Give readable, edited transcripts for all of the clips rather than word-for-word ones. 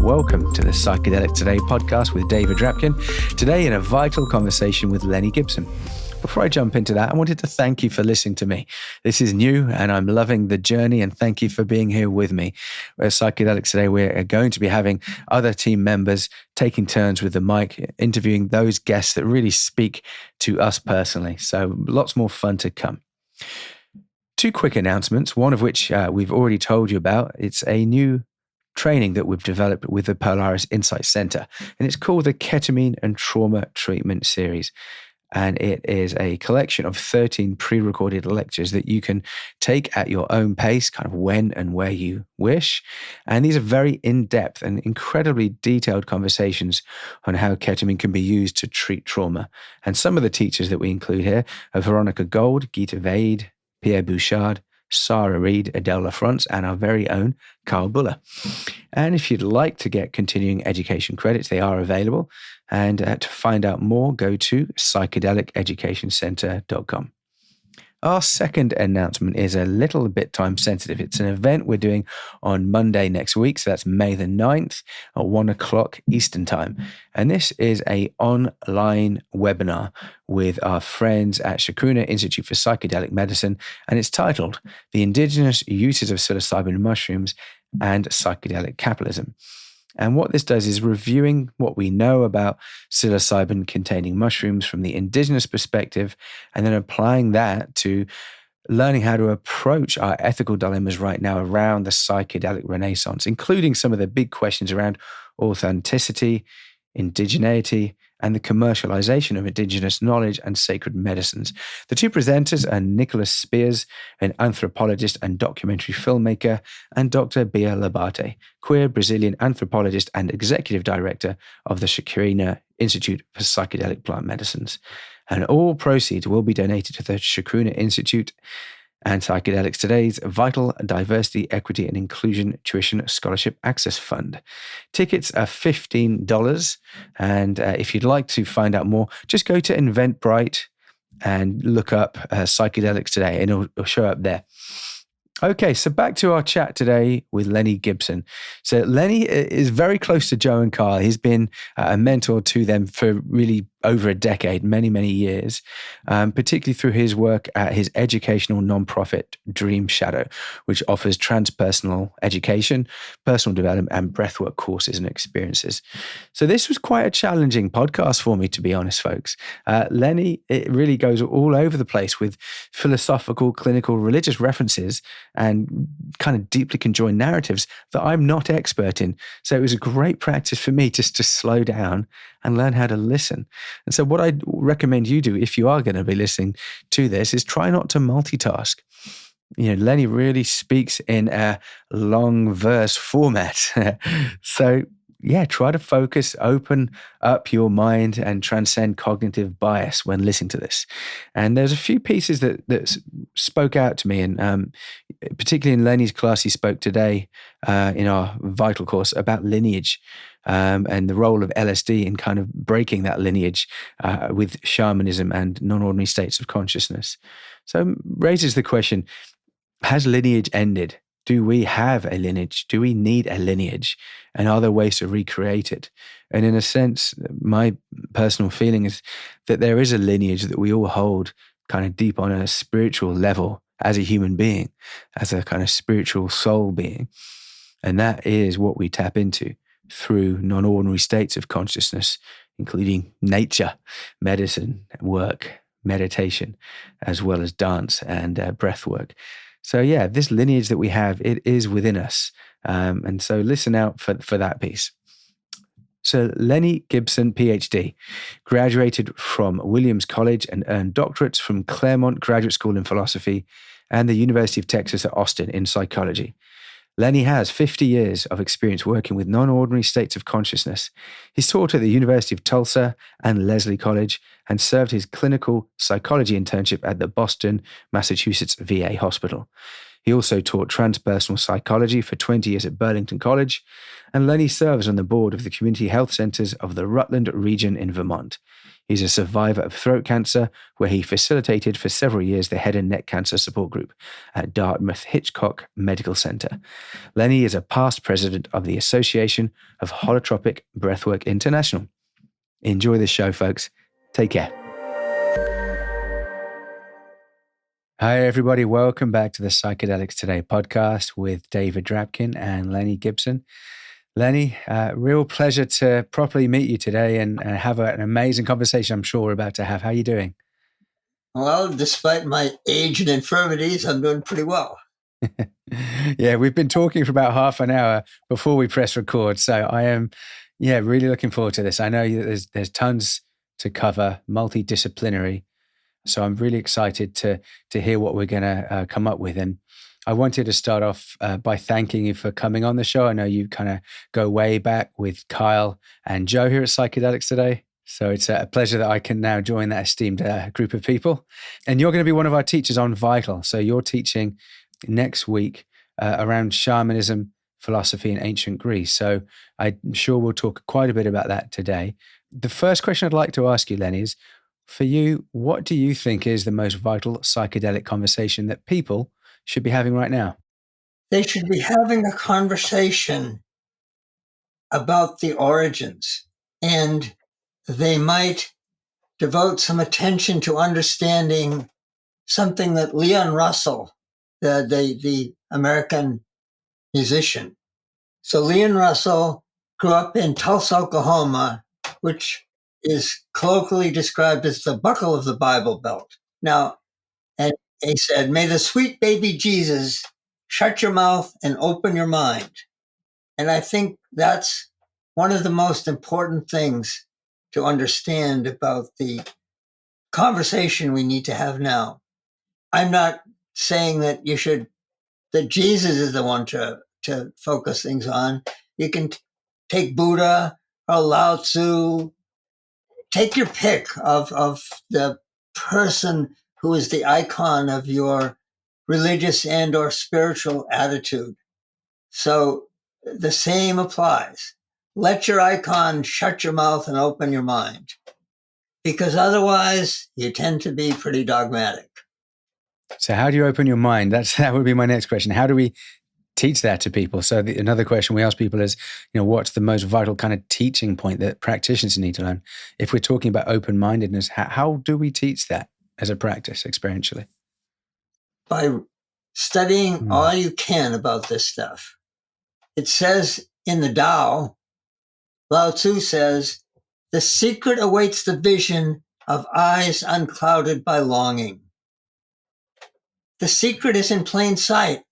welcome to the Psychedelic Today podcast with David Drapkin. Today in a vital conversation with Lenny Gibson. Before I jump into that, I wanted to thank you for listening to me. This is new and I'm loving the journey, and thank you for being here with me. At Psychedelics Today, we're going to be having other team members taking turns with the mic, interviewing those guests that really speak to us personally. So lots more fun to come. Two quick announcements, one of which we've already told you about. It's a new training that we've developed with the Polaris Insight Center, and it's called the Ketamine and Trauma Treatment Series. And it is a collection of 13 pre-recorded lectures that you can take at your own pace, kind of when and where you wish. And these are very in-depth and incredibly detailed conversations on how ketamine can be used to treat trauma. And some of the teachers that we include here are Veronica Gold, Gita Vaid, Pierre Bouchard, Sarah Reed, Adele LaFrance, and our very own Carl Buller. And if you'd like to get continuing education credits, they are available. And to find out more, go to psychedeliceducationcenter.com. Our second announcement is a little bit time sensitive. It's an event we're doing on Monday next week. So that's May the 9th at 1 o'clock Eastern time. And this is an online webinar with our friends at Chacruna Institute for Psychedelic Medicine. And it's titled The Indigenous Uses of Psilocybin Mushrooms and Psychedelic Capitalism. And what this does is reviewing what we know about psilocybin-containing mushrooms from the indigenous perspective, and then applying that to learning how to approach our ethical dilemmas right now around the psychedelic renaissance, including some of the big questions around authenticity, indigeneity, and the commercialization of indigenous knowledge and sacred medicines. The two presenters are Nicholas Spears, an anthropologist and documentary filmmaker, and Dr. Bia Labate, queer Brazilian anthropologist and executive director of the Chacruna Institute for Psychedelic Plant Medicines. And all proceeds will be donated to the Chacruna Institute and Psychedelics Today's Vital Diversity, Equity and Inclusion Tuition Scholarship Access Fund. Tickets are $15. And if you'd like to find out more, just go to Eventbrite and look up Psychedelics Today, and it'll show up there. Okay, so back to our chat today with Lenny Gibson. So Lenny is very close to Joe and Carl. He's been a mentor to them for really over a decade, many, many years, particularly through his work at his educational nonprofit Dreamshadow, which offers transpersonal education, personal development, and breathwork courses and experiences. So this was quite a challenging podcast for me, to be honest, folks. Lenny, it really goes all over the place with philosophical, clinical, religious references and kind of deeply conjoined narratives that I'm not expert in. So it was a great practice for me just to slow down and learn how to listen. And so what I recommend you do if you are going to be listening to this is try not to multitask. You know, Lenny really speaks in a long verse format. So yeah, try to focus, open up your mind and transcend cognitive bias when listening to this. And there's a few pieces that spoke out to me, and particularly in Lenny's class, he spoke today in our Vital course about lineage and the role of LSD in kind of breaking that lineage with shamanism and non-ordinary states of consciousness. So raises the question, has lineage ended? Do we have a lineage? Do we need a lineage? And are there ways to recreate it? And in a sense, my personal feeling is that there is a lineage that we all hold kind of deep on a spiritual level as a human being, as a kind of spiritual soul being. And that is what we tap into through non-ordinary states of consciousness, including nature, medicine, work, meditation, as well as dance and breath work. So yeah, this lineage that we have, it is within us. And so listen out for that piece. So Lenny Gibson, Ph.D., graduated from Williams College and earned doctorates from Claremont Graduate School in Philosophy and the University of Texas at Austin in Psychology. Lenny has 50 years of experience working with non-ordinary states of consciousness. He's taught at the University of Tulsa and Lesley College and served his clinical psychology internship at the Boston, Massachusetts VA hospital. He also taught transpersonal psychology for 20 years at Burlington College, and Lenny serves on the board of the Community Health Centers of the Rutland region in Vermont. He's a survivor of throat cancer, where he facilitated for several years the head and neck cancer support group at Dartmouth Hitchcock Medical Center. Lenny is a past president of the Association of Holotropic Breathwork International. Enjoy the show, folks. Take care. Hi, everybody. Welcome back to the Psychedelics Today podcast with David Drapkin and Lenny Gibson. Lenny, real pleasure to properly meet you today and have an amazing conversation I'm sure we're about to have. How are you doing? Well, despite my age and infirmities, I'm doing pretty well. Yeah, we've been talking for about half an hour before we press record. So I am, really looking forward to this. I know there's tons to cover, multidisciplinary. So I'm really excited to hear what we're going to come up with. And I wanted to start off by thanking you for coming on the show. I know you kind of go way back with Kyle and Joe here at Psychedelics Today. So it's a pleasure that I can now join that esteemed group of people. And you're going to be one of our teachers on Vital. So you're teaching next week around shamanism, philosophy, and ancient Greece. So I'm sure we'll talk quite a bit about that today. The first question I'd like to ask you, Lenny, is for you, what do you think is the most vital psychedelic conversation that people should be having right now? They should be having a conversation about the origins, and they might devote some attention to understanding something that Leon Russell, the American musician. So Leon Russell grew up in Tulsa, Oklahoma, which is colloquially described as the buckle of the Bible Belt. Now, and he said, "May the sweet baby Jesus shut your mouth and open your mind." And I think that's one of the most important things to understand about the conversation we need to have now. I'm not saying that that Jesus is the one to focus things on. You can take Buddha or Lao Tzu, take your pick of the person who is the icon of your religious and or spiritual attitude. So the same applies. Let your icon shut your mouth and open your mind, because otherwise you tend to be pretty dogmatic. So how do you open your mind? That would be my next question. How do we teach that to people? So another question we ask people is, what's the most vital kind of teaching point that practitioners need to learn? If we're talking about open-mindedness, how do we teach that as a practice experientially? By studying all you can about this stuff. It says in the Tao, Lao Tzu says, "The secret awaits the vision of eyes unclouded by longing." The secret is in plain sight.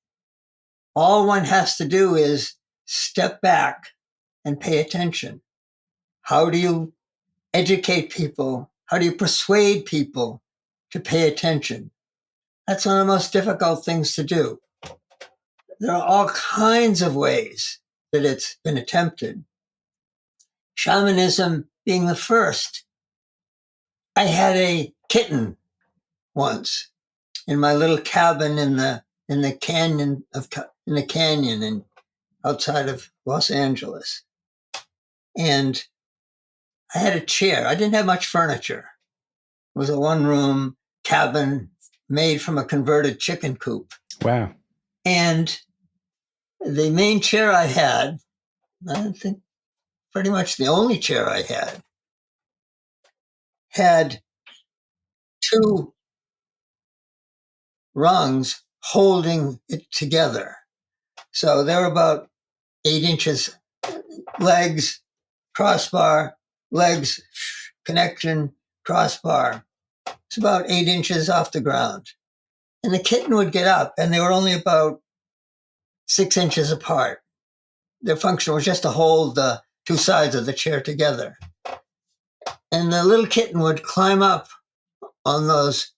All one has to do is step back and pay attention. How do you educate people? How do you persuade people to pay attention? That's one of the most difficult things to do. There are all kinds of ways that it's been attempted. Shamanism being the first. I had a kitten once in my little cabin in the canyon outside of Los Angeles, and I had a chair. I didn't have much furniture. It was a one-room cabin made from a converted chicken coop. Wow! And the main chair I had, I think pretty much the only chair I had two rungs holding it together. So they were about 8 inches, legs, crossbar, legs, connection, crossbar. It's about 8 inches off the ground. And the kitten would get up, and they were only about 6 inches apart. Their function was just to hold the two sides of the chair together. And the little kitten would climb up on those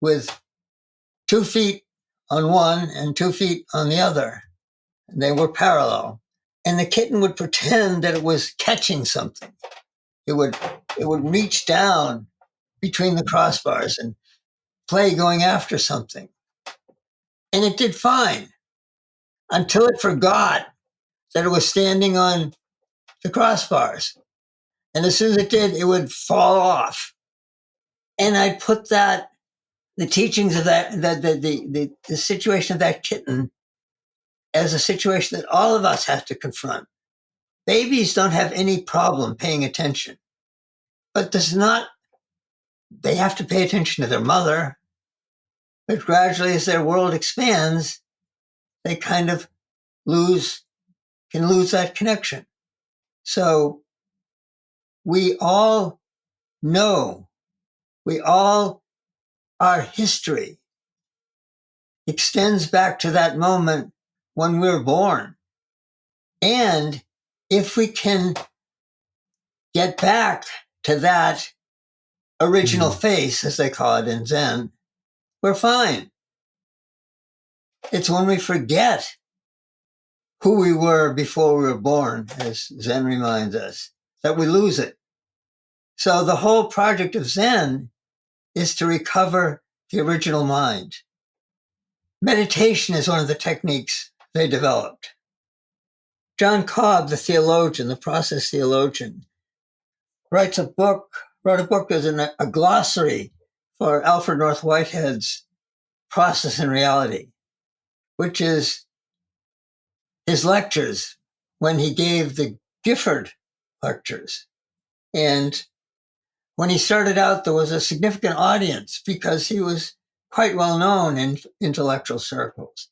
with 2 feet on one and 2 feet on the other. And they were parallel. And the kitten would pretend that it was catching something. It would reach down between the crossbars and play going after something. And it did fine until it forgot that it was standing on the crossbars. And as soon as it did, it would fall off. And I put the teachings of the situation of that kitten as a situation that all of us have to confront. Babies don't have any problem paying attention, but they have to pay attention to their mother. But gradually, as their world expands, they kind of can lose that connection. So we all know, our history extends back to that moment when we were born. And if we can get back to that original face, as they call it in Zen, we're fine. It's when we forget who we were before we were born, as Zen reminds us, that we lose it. So the whole project of Zen is to recover the original mind. Meditation is one of the techniques they developed. John Cobb, the theologian, the process theologian, wrote a book as a glossary for Alfred North Whitehead's Process and Reality, which is his lectures when he gave the Gifford lectures. And when he started out, there was a significant audience because he was quite well known in intellectual circles.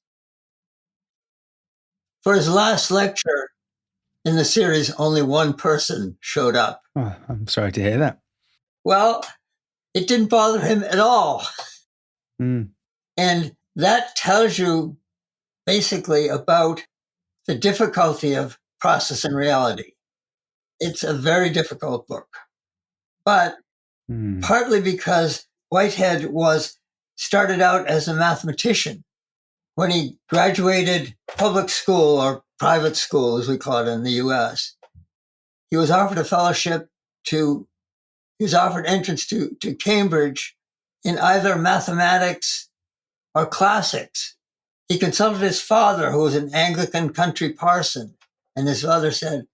For his last lecture in the series, only one person showed up. Oh, I'm sorry to hear that. Well, it didn't bother him at all. Mm. And that tells you basically about the difficulty of Process and Reality. It's a very difficult book, but partly because Whitehead started out as a mathematician. When he graduated public school or private school, as we call it in the US, he was offered a fellowship he was offered entrance to Cambridge in either mathematics or classics. He consulted his father, who was an Anglican country parson, and his father said,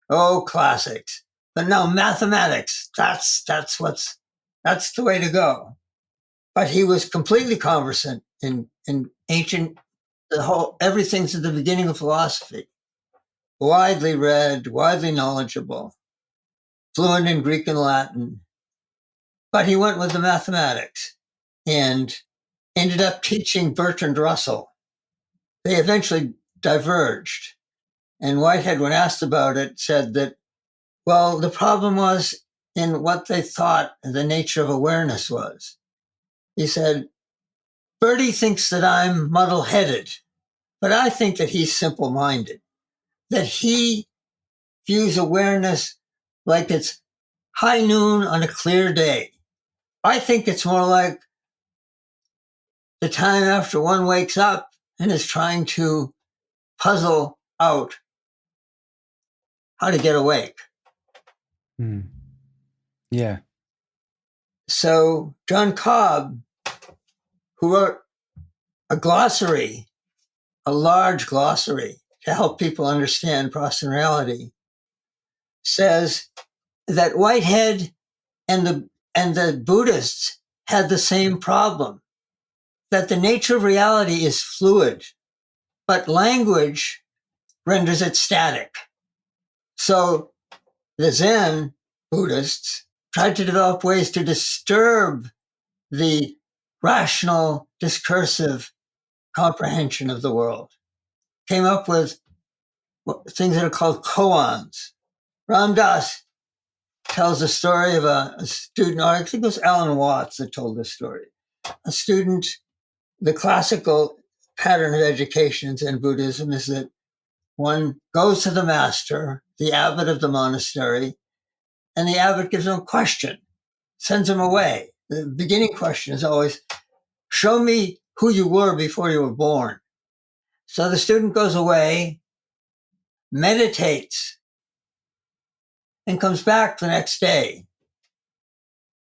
"Oh, classics, but no, mathematics. That's the way to go." But he was completely conversant in ancient, everything's at the beginning of philosophy. Widely read, widely knowledgeable, fluent in Greek and Latin. But he went with the mathematics and ended up teaching Bertrand Russell. They eventually diverged. And Whitehead, when asked about it, said that, well, the problem was in what they thought the nature of awareness was. He said, Bertie thinks that I'm muddle-headed, but I think that he's simple-minded, that he views awareness like it's high noon on a clear day. I think it's more like the time after one wakes up and is trying to puzzle out how to get awake. Yeah. So John Cobb, who wrote a glossary, a large glossary to help people understand process and reality, says that Whitehead and the Buddhists had the same problem, that the nature of reality is fluid, but language renders it static. So the Zen Buddhists tried to develop ways to disturb the rational, discursive comprehension of the world. Came up with things that are called koans. Ram Dass tells the story of a student, or I think it was Alan Watts that told this story. A student, the classical pattern of education in Zen Buddhism is that one goes to the master, the abbot of the monastery, and the abbot gives him a question, sends him away. The beginning question is always, show me who you were before you were born. So the student goes away, meditates, and comes back the next day,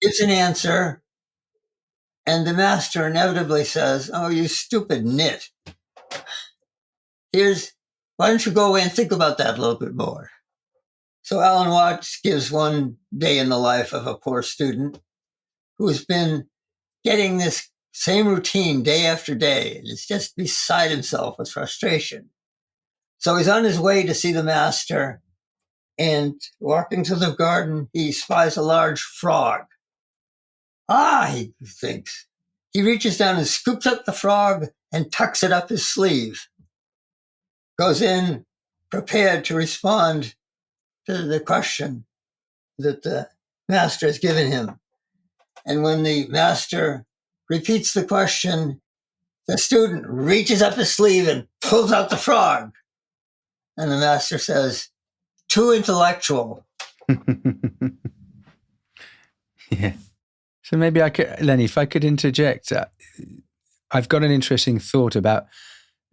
gives an answer, And the master inevitably says, "Oh, you stupid nit. Why don't you go away and think about that a little bit more?" So Alan Watts gives one day in the life of a poor student who's been getting this same routine day after day. And is just beside himself with frustration. So he's on his way to see the master, and walking through the garden, he spies a large frog. He thinks. He reaches down and scoops up the frog and tucks it up his sleeve. Goes in prepared to respond to the question that the master has given him. And when the master repeats the question, the student reaches up his sleeve and pulls out the frog. And the master says, "Too intellectual." Yeah. So maybe I could, Lenny, if I could interject, I've got an interesting thought about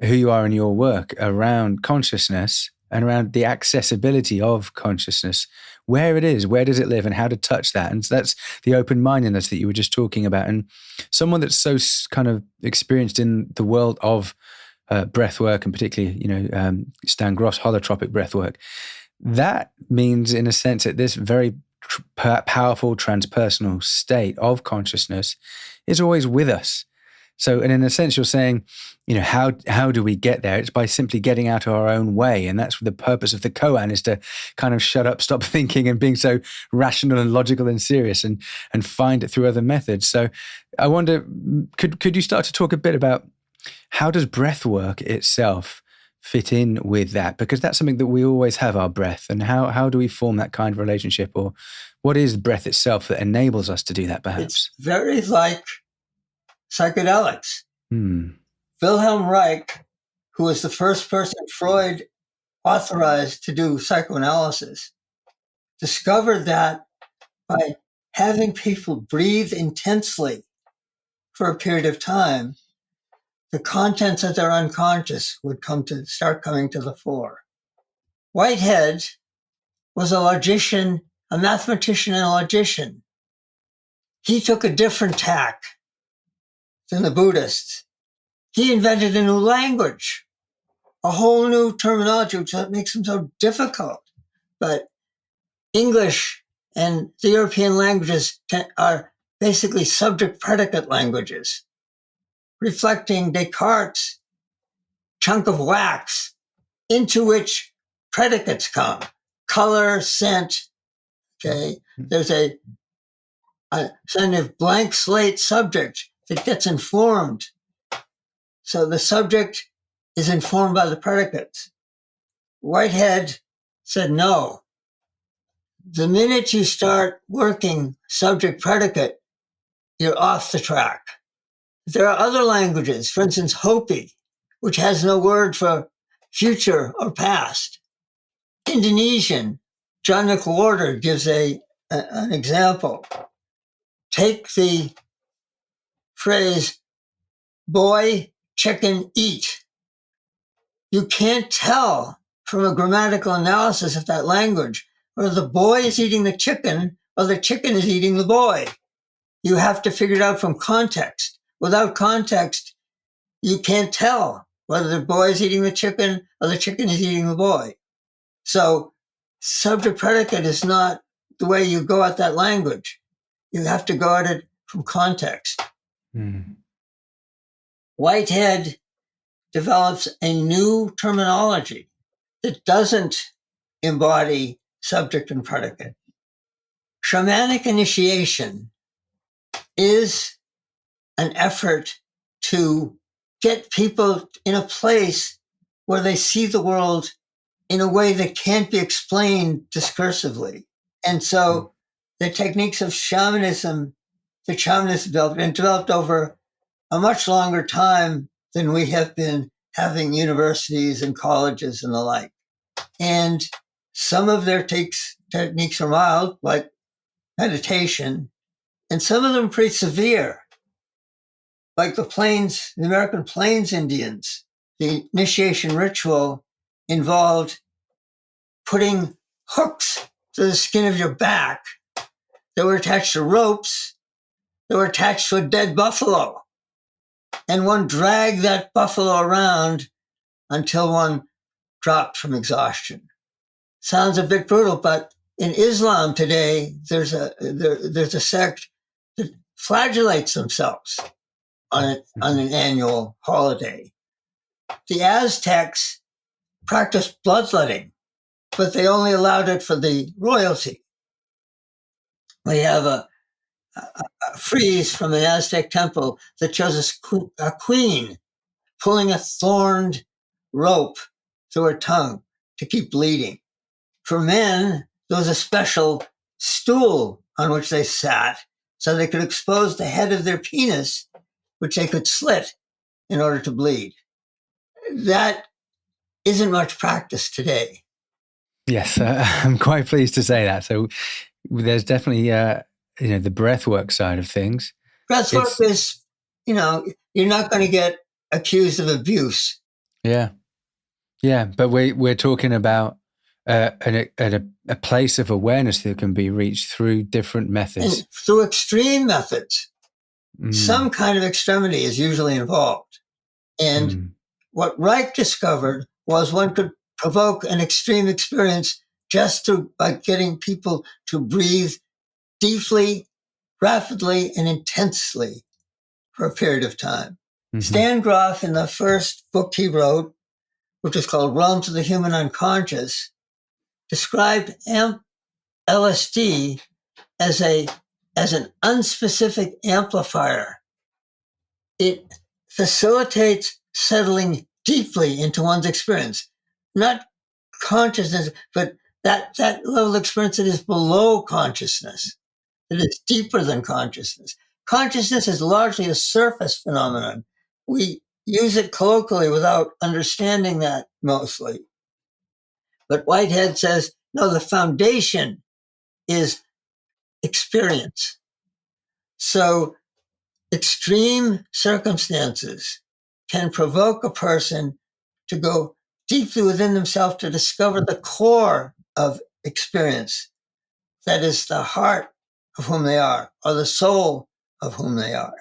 who you are in your work around consciousness and around the accessibility of consciousness, where it is, where does it live, and how to touch that. And so that's the open-mindedness that you were just talking about. And someone that's so kind of experienced in the world of breath work, and particularly, Stan Grof's holotropic breath work, that means, in a sense, that this very powerful transpersonal state of consciousness is always with us. So, and in a sense, you're saying, how do we get there? It's by simply getting out of our own way. And that's the purpose of the koan, is to kind of shut up, stop thinking and being so rational and logical and serious, and find it through other methods. So I wonder, could you start to talk a bit about how does breath work itself fit in with that? Because that's something that we always have, our breath. And how do we form that kind of relationship? Or what is breath itself that enables us to do that, perhaps? It's very like psychedelics. Wilhelm Reich, who was the first person Freud authorized to do psychoanalysis, discovered that by having people breathe intensely for a period of time, the contents of their unconscious would start coming to the fore. Whitehead was a logician, a mathematician and a logician. He took a different tack than the Buddhists. He invented a new language, a whole new terminology, which makes them so difficult. But English and the European languages are basically subject-predicate languages, reflecting Descartes' chunk of wax into which predicates come. Color, scent, okay? There's a kind of blank slate subject that gets informed. So the subject is informed by the predicates. Whitehead said, no. The minute you start working subject-predicate, you're off the track. There are other languages, for instance, Hopi, which has no word for future or past. Indonesian, John McWhorter gives an example. Take the phrase, boy, chicken, eat. You can't tell from a grammatical analysis of that language whether the boy is eating the chicken or the chicken is eating the boy. You have to figure it out from context. Without context, you can't tell whether the boy is eating the chicken or the chicken is eating the boy. So subject-predicate is not the way you go at that language. You have to go at it from context. Whitehead develops a new terminology that doesn't embody subject and predicate. Shamanic initiation is an effort to get people in a place where they see the world in a way that can't be explained discursively. And so the techniques of shamanism that shamanists developed over a much longer time than we have been having universities and colleges and the like. And some of their techniques are mild, like meditation, and some of them are pretty severe, like the American Plains Indians. The initiation ritual involved putting hooks to the skin of your back that were attached to ropes They were attached to a dead buffalo. And one dragged that buffalo around until one dropped from exhaustion. Sounds a bit brutal, but in Islam today, there's a sect that flagellates themselves on an annual holiday. The Aztecs practiced bloodletting, but they only allowed it for the royalty. We have a frieze from an Aztec temple that shows a queen pulling a thorned rope through her tongue to keep bleeding. For men, there was a special stool on which they sat so they could expose the head of their penis, which they could slit in order to bleed. That isn't much practiced today. Yes, I'm quite pleased to say that. So there's definitely, the breathwork side of things. Breathwork is, you're not going to get accused of abuse. Yeah. Yeah. But we're talking about a place of awareness that can be reached through different methods. And through extreme methods. Some kind of extremity is usually involved. And what Reich discovered was one could provoke an extreme experience just by getting people to breathe deeply, rapidly, and intensely for a period of time. Stan Grof, in the first book he wrote, which is called Realms of the Human Unconscious, described LSD as an unspecific amplifier. It facilitates settling deeply into one's experience, not consciousness, but that level of experience that is below consciousness. It is deeper than consciousness. Consciousness is largely a surface phenomenon. We use it colloquially without understanding that mostly. But Whitehead says, no, the foundation is experience. So extreme circumstances can provoke a person to go deeply within themselves to discover the core of experience. That is the heart of whom they are, or the soul of whom they are.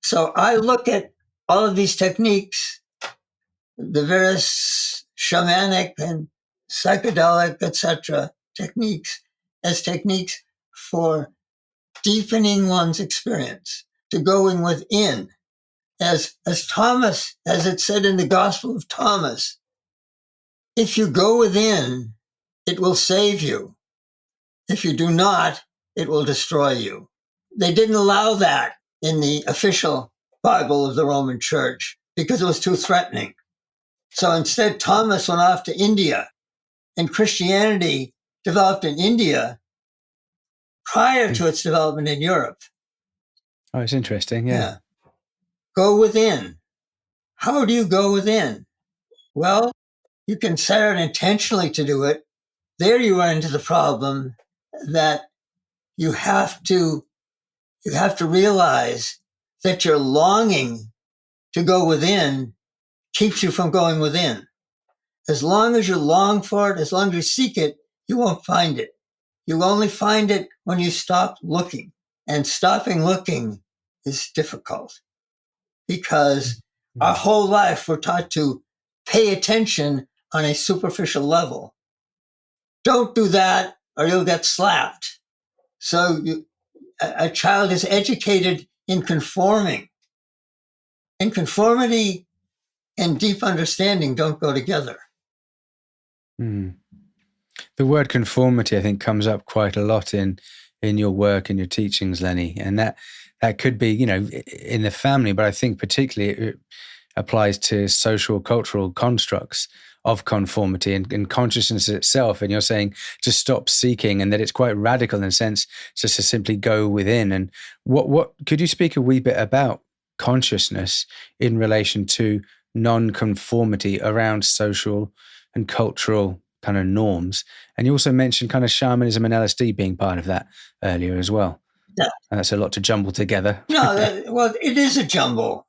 So I look at all of these techniques, the various shamanic and psychedelic, etc., techniques, as techniques for deepening one's experience, to going within. As Thomas, as it said in the Gospel of Thomas, if you go within, it will save you. If you do not, it will destroy you. They didn't allow that in the official Bible of the Roman Church because it was too threatening. So instead, Thomas went off to India, and Christianity developed in India prior to its development in Europe. Oh, it's interesting. Yeah. Go within. How do you go within? Well, you can set out intentionally to do it. There you run into the problem that you have to realize that your longing to go within keeps you from going within. As long as you long for it, as long as you seek it, you won't find it. You only find it when you stop looking. And stopping looking is difficult because our whole life we're taught to pay attention on a superficial level. Don't do that or you'll get slapped. So a child is educated in conforming. And conformity and deep understanding don't go together. The word conformity, I think, comes up quite a lot in your work and your teachings, Lenny. And that could be, in the family, but I think particularly it applies to social, cultural constructs of conformity and consciousness itself. And you're saying to stop seeking, and that it's quite radical in a sense, just to simply go within. And what could you speak a wee bit about consciousness in relation to non-conformity around social and cultural kind of norms? And you also mentioned kind of shamanism and LSD being part of that earlier as well. Yeah. And that's a lot to jumble together. No, it is a jumble.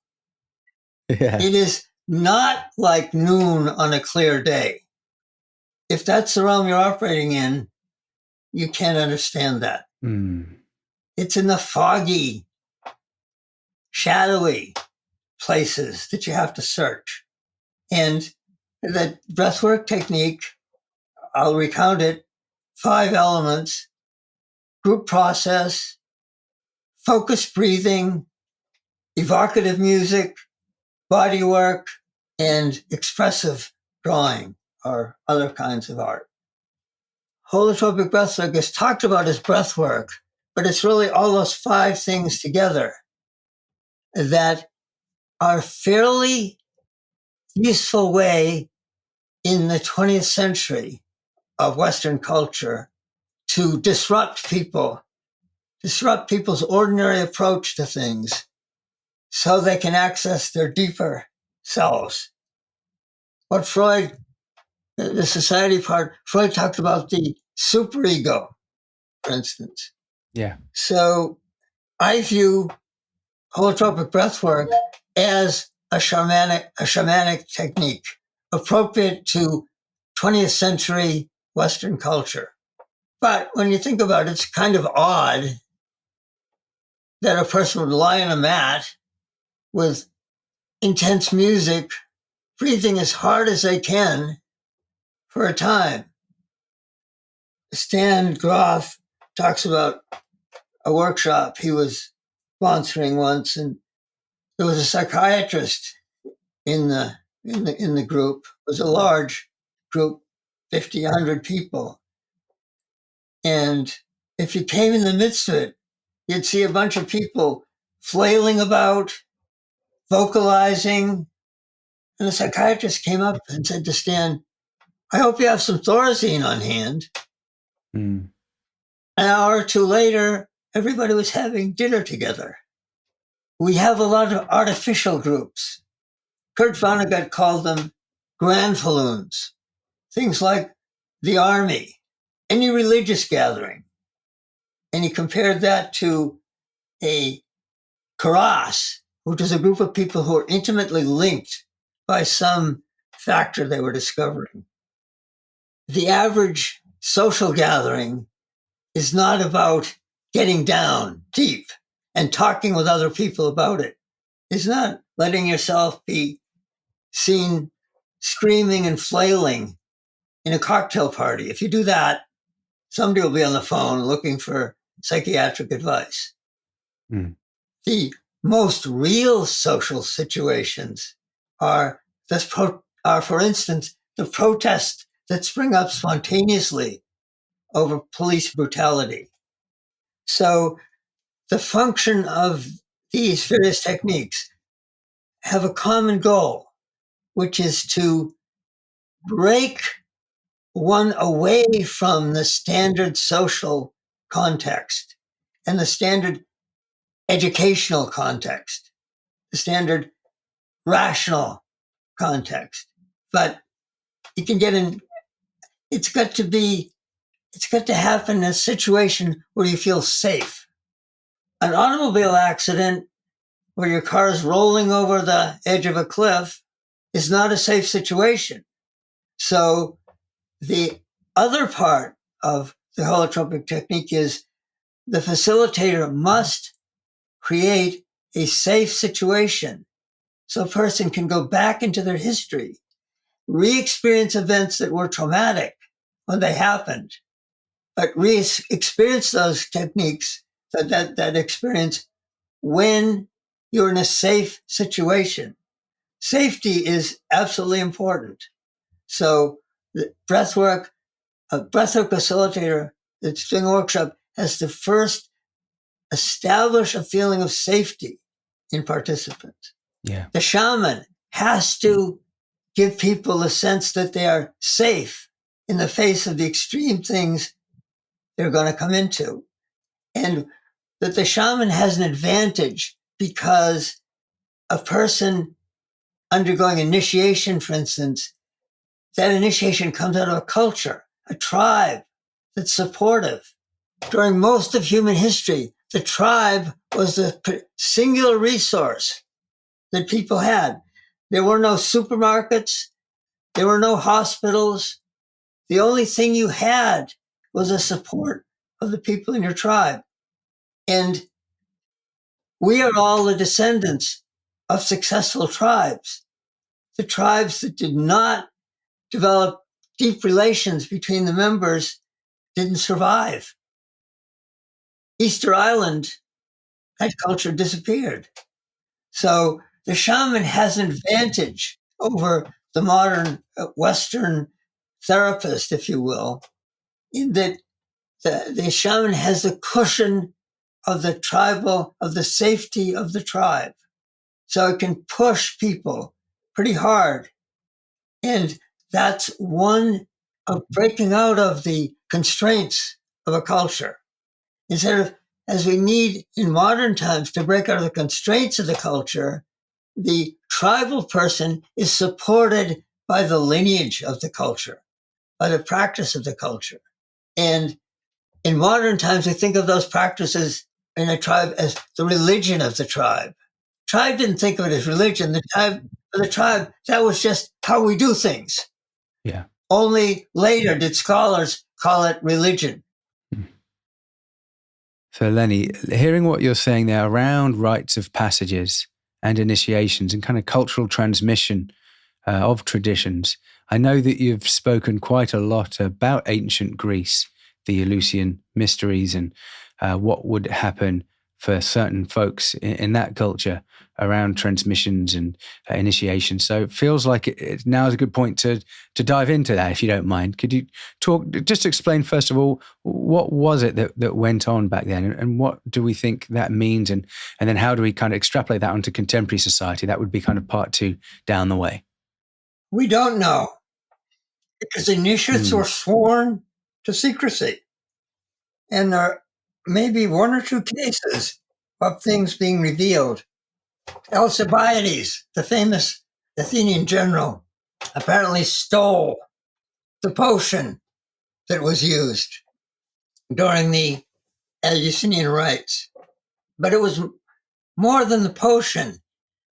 Yeah. It is not like noon on a clear day. If that's the realm you're operating in, you can't understand that. It's in the foggy, shadowy places that you have to search. And the breathwork technique, I'll recount it, 5 elements: group process, focused breathing, evocative music, body work, and expressive drawing or other kinds of art. Holotropic breathwork is talked about as breathwork, but it's really all those 5 things together that are fairly useful way in the 20th century of Western culture to disrupt people's ordinary approach to things so they can access their deeper selves. What Freud, the society part, Freud talked about the superego, for instance. Yeah. So I view holotropic breathwork as a shamanic technique appropriate to 20th century Western culture. But when you think about it, it's kind of odd that a person would lie on a mat with intense music, breathing as hard as they can for a time. Stan Grof talks about a workshop he was sponsoring once, and there was a psychiatrist in the group. It was a large group, 50, 100 people. And if you came in the midst of it, you'd see a bunch of people flailing about, vocalizing. And the psychiatrist came up and said to Stan, "I hope you have some Thorazine on hand." Mm. An hour or two later, everybody was having dinner together. We have a lot of artificial groups. Kurt Vonnegut called them granfaloons, things like the army, any religious gathering. And he compared that to a karas, which is a group of people who are intimately linked by some factor they were discovering. The average social gathering is not about getting down deep and talking with other people about it. It's not letting yourself be seen screaming and flailing in a cocktail party. If you do that, somebody will be on the phone looking for psychiatric advice. Mm. The most real social situations are, for instance, the protests that spring up spontaneously over police brutality. So the function of these various techniques have a common goal, which is to break one away from the standard social context and the standard educational context, the standard rational context. But you can get in, it's got to happen in a situation where you feel safe. An automobile accident where your car is rolling over the edge of a cliff is not a safe situation. So the other part of the holotropic technique is the facilitator must create a safe situation so a person can go back into their history, re-experience events that were traumatic when they happened, but re-experience those techniques, that experience when you're in a safe situation. Safety is absolutely important. So the breathwork, a breathwork facilitator that's doing a workshop has to first establish a feeling of safety in participants. Yeah. The shaman has to give people a sense that they are safe in the face of the extreme things they're going to come into. And that the shaman has an advantage because a person undergoing initiation, for instance, that initiation comes out of a culture, a tribe that's supportive. During most of human history, the tribe was the singular resource that people had. There were no supermarkets. There were no hospitals. The only thing you had was the support of the people in your tribe. And we are all the descendants of successful tribes. The tribes that did not develop deep relations between the members didn't survive. Easter Island, that culture disappeared. So the shaman has an advantage over the modern Western therapist, if you will, in that the shaman has the cushion of the safety of the tribe. So it can push people pretty hard. And that's one of breaking out of the constraints of a culture. Instead of, as we need in modern times to break out of the constraints of the culture, the tribal person is supported by the lineage of the culture, by the practice of the culture. And in modern times, we think of those practices in a tribe as the religion of the tribe. Tribe didn't think of it as religion. The tribe, that was just how we do things. Yeah. Only later did scholars call it religion. So, Lenny, hearing what you're saying there around rites of passages and initiations and kind of cultural transmission of traditions, I know that you've spoken quite a lot about ancient Greece, the Eleusinian mysteries, and what would happen for certain folks in that culture around transmissions and initiation. So it feels like now is a good point to dive into that, if you don't mind. Could you just explain, first of all, what was it that went on back then, and what do we think that means, and then how do we kind of extrapolate that onto contemporary society? That would be kind of part 2 down the way. We don't know, because initiates were sworn to secrecy. And there may be 1 or 2 cases of things being revealed. Alcibiades, the famous Athenian general, apparently stole the potion that was used during the Eleusinian rites. But it was more than the potion.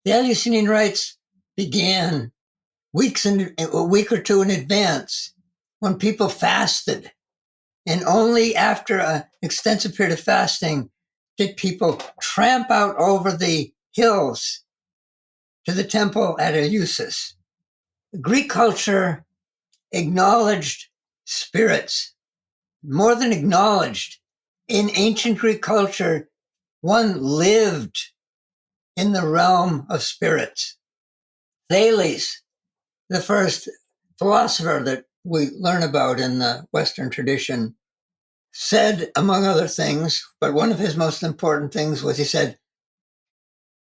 The Eleusinian rites began a week or 2 in advance, when people fasted. And only after an extensive period of fasting did people tramp out over the hills to the temple at Eleusis. Greek culture acknowledged spirits, more than acknowledged. In ancient Greek culture, one lived in the realm of spirits. Thales, the first philosopher that we learn about in the Western tradition, said, among other things, but one of his most important things was he said,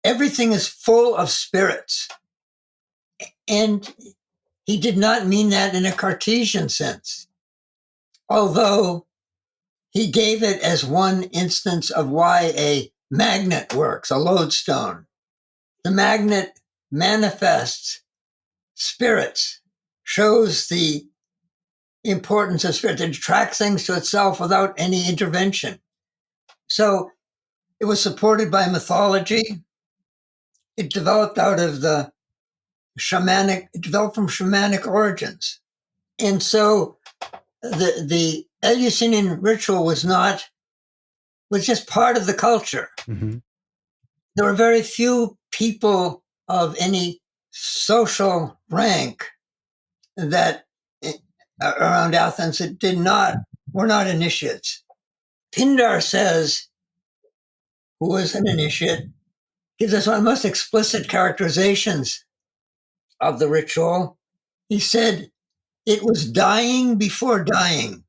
everything is full of spirits. And he did not mean that in a Cartesian sense, although he gave it as one instance of why a magnet works, a lodestone. The magnet manifests spirits, shows the importance of spirit. It attracts things to itself without any intervention. So it was supported by mythology. It developed out of it developed from shamanic origins. And so the Eleusinian ritual was just part of the culture. Mm-hmm. There were very few people of any social rank that around Athens that were not initiates. Pindar says, who was an initiate, gives us one of the most explicit characterizations of the ritual. He said, it was dying before dying.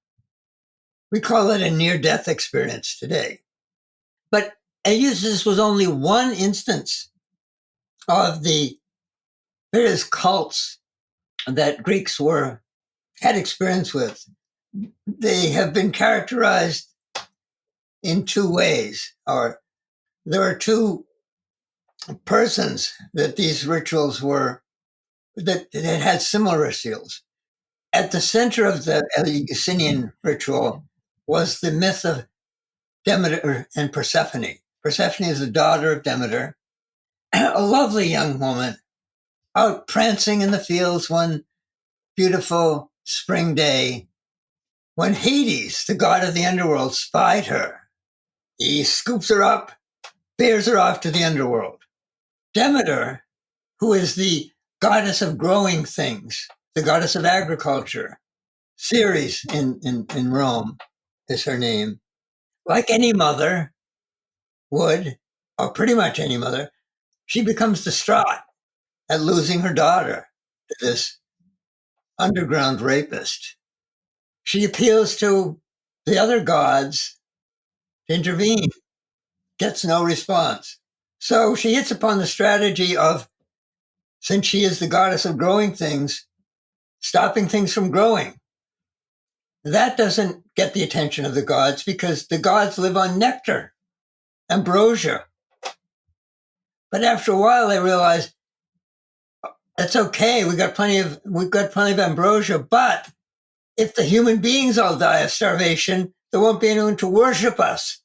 We call it a near-death experience today. But Eleusis was only one instance of the various cults that Greeks had experience with. They have been characterized in 2 ways, or there are 2 persons that these rituals that had similar rituals. At the center of the Eleusinian ritual was the myth of Demeter and Persephone. Persephone is the daughter of Demeter, a lovely young woman, out prancing in the fields one beautiful spring day, when Hades, the god of the underworld, spied her. He scoops her up, bears her off to the underworld. Demeter, who is the goddess of growing things, the goddess of agriculture, Ceres in Rome is her name. Like any mother would, or pretty much any mother, she becomes distraught at losing her daughter to this underground rapist. She appeals to the other gods to intervene, gets no response. So she hits upon the strategy of, since she is the goddess of growing things, stopping things from growing. That doesn't get the attention of the gods because the gods live on nectar, ambrosia. But after a while, they realize that's okay. We've got plenty of ambrosia. But if the human beings all die of starvation, there won't be anyone to worship us.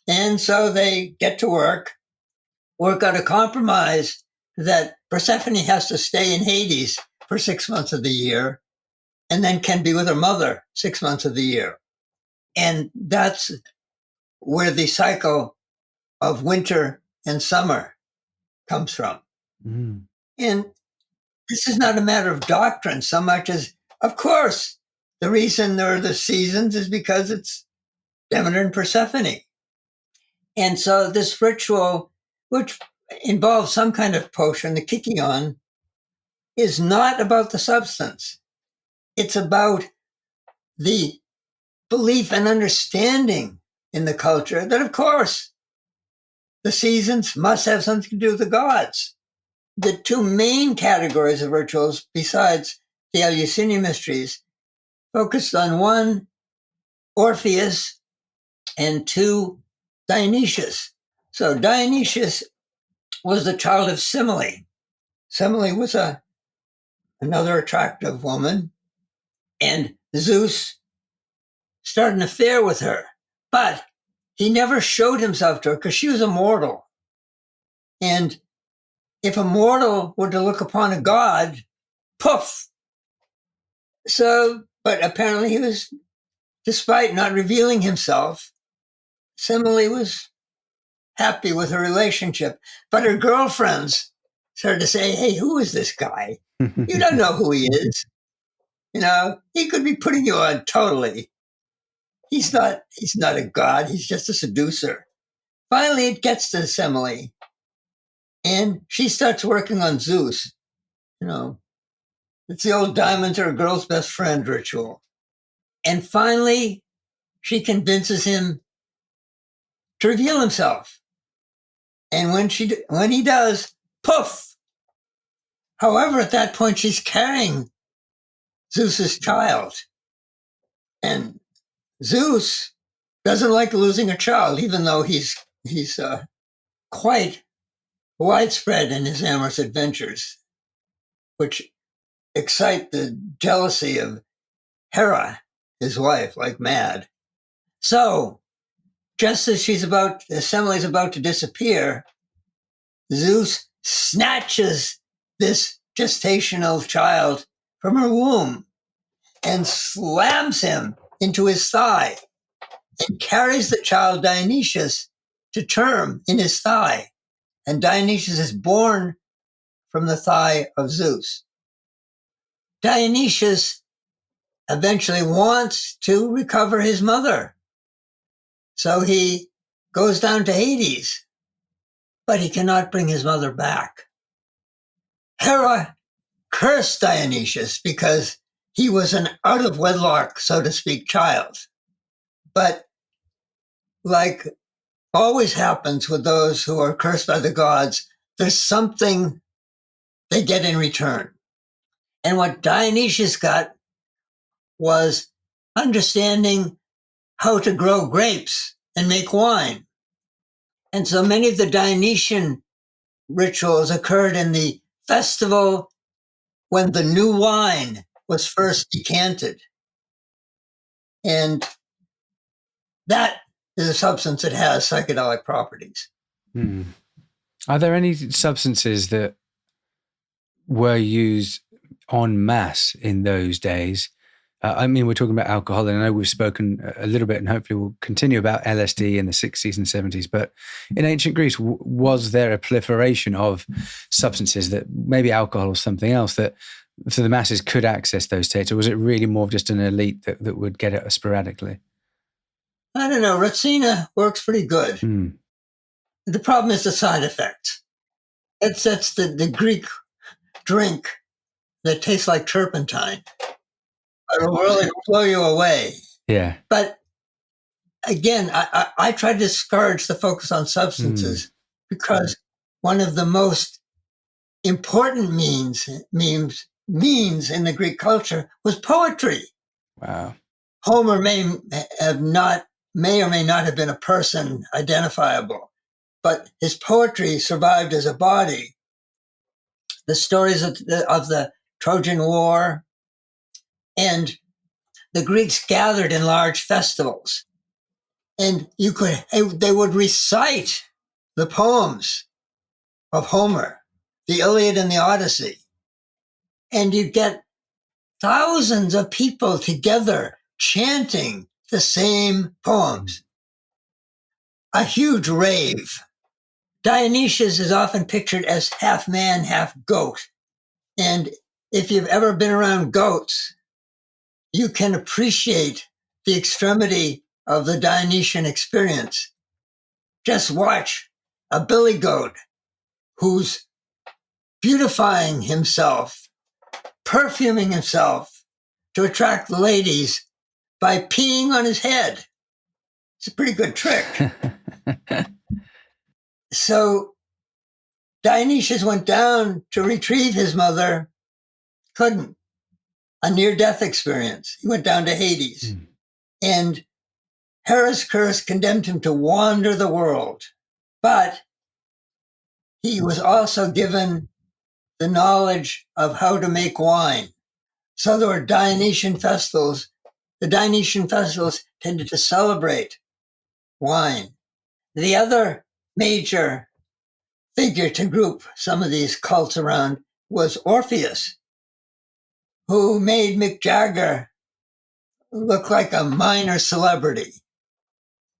And so they get to work out a compromise that Persephone has to stay in Hades for 6 months of the year, and then can be with her mother 6 months of the year. And that's where the cycle of winter and summer comes from. Mm. And this is not a matter of doctrine so much as, of course, the reason there are the seasons is because it's Demeter and Persephone. And so this ritual, which involves some kind of potion, the Kykeon, is not about the substance. It's about the belief and understanding in the culture that, of course, the seasons must have something to do with the gods. The two main categories of rituals, besides the Eleusinian mysteries, focused on one, Orpheus, and two, Dionysius. So Dionysius was the child of Semele. Semele was another attractive woman, and Zeus started an affair with her, but he never showed himself to her because she was a mortal. And if a mortal were to look upon a god, poof. So, but apparently he was, despite not revealing himself, Semele was happy with her relationship. But her girlfriends started to say, hey, who is this guy? You don't know who he is. You know, he could be putting you on totally. He's not a god. He's just a seducer. Finally, it gets to Semele, and she starts working on Zeus. You know, it's the old diamonds are a girl's best friend ritual. And finally, she convinces him to reveal himself. And when he does, poof. However, at that point, she's carrying Zeus's child. And Zeus doesn't like losing a child, even though he's quite widespread in his amorous adventures, which excite the jealousy of Hera, his wife, like mad. So, just as Semele is about to disappear, Zeus snatches this gestational child from her womb and slams him into his thigh and carries the child Dionysius to term in his thigh. And Dionysius is born from the thigh of Zeus. Dionysius eventually wants to recover his mother. So he goes down to Hades, but he cannot bring his mother back. Hera cursed Dionysius because he was an out of wedlock, so to speak, child. But like always happens with those who are cursed by the gods, there's something they get in return. And what Dionysius got was understanding how to grow grapes and make wine. And so many of the Dionysian rituals occurred in the festival when the new wine was first decanted. And that is a substance that has psychedelic properties. Hmm. Are there any substances that were used en masse in those days? I mean, we're talking about alcohol, and I know we've spoken a little bit, and hopefully we'll continue about LSD in the 60s and 70s. But in ancient Greece, was there a proliferation of substances that maybe alcohol or something else that so the masses could access those states, or was it really more of just an elite that would get it sporadically? I don't know. Retsina works pretty good. The problem is the side effects. That's the Greek drink that tastes like turpentine. It'll really blow you away. Yeah. But again, I try to discourage the focus on substances because one of the most important means in the Greek culture was poetry. Wow. Homer may or may not have been a person identifiable, but his poetry survived as a body. The stories of the Trojan War, and the Greeks gathered in large festivals, and they would recite the poems of Homer, the Iliad and the Odyssey, and you get thousands of people together chanting the same poems. A huge rave. Dionysius is often pictured as half man, half goat. And if you've ever been around goats, you can appreciate the extremity of the Dionysian experience. Just watch a billy goat who's beautifying himself, perfuming himself to attract the ladies by peeing on his head. It's a pretty good trick. So Dionysius went down to retrieve his mother, couldn't. A near-death experience. He went down to Hades. And Hera's curse condemned him to wander the world. But he was also given the knowledge of how to make wine. So there were Dionysian festivals. The Dionysian festivals tended to celebrate wine. The other major figure to group some of these cults around was Orpheus, who made Mick Jagger look like a minor celebrity.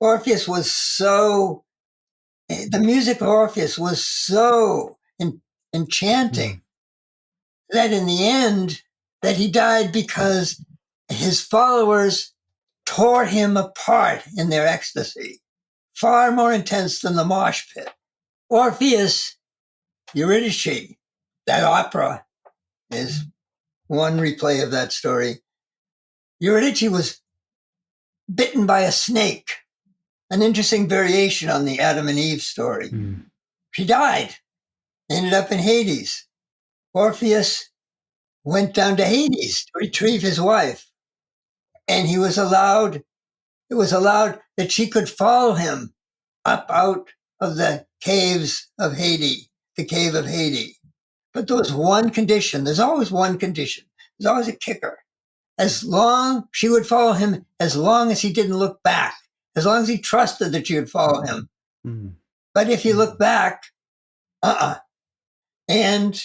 The music of Orpheus was so enchanting that in the end, that he died because his followers tore him apart in their ecstasy, far more intense than the mosh pit. Orpheus, Eurydice, that opera is one replay of that story. Eurydice was bitten by a snake, an interesting variation on the Adam and Eve story. She died, ended up in Hades. Orpheus went down to Hades to retrieve his wife, and it was allowed that she could follow him up out of the caves of Hades, the cave of Hades. But there was one condition. There's always one condition. There's always a kicker. She would follow him as long as he didn't look back, as long as he trusted that she would follow him. But if he looked back, And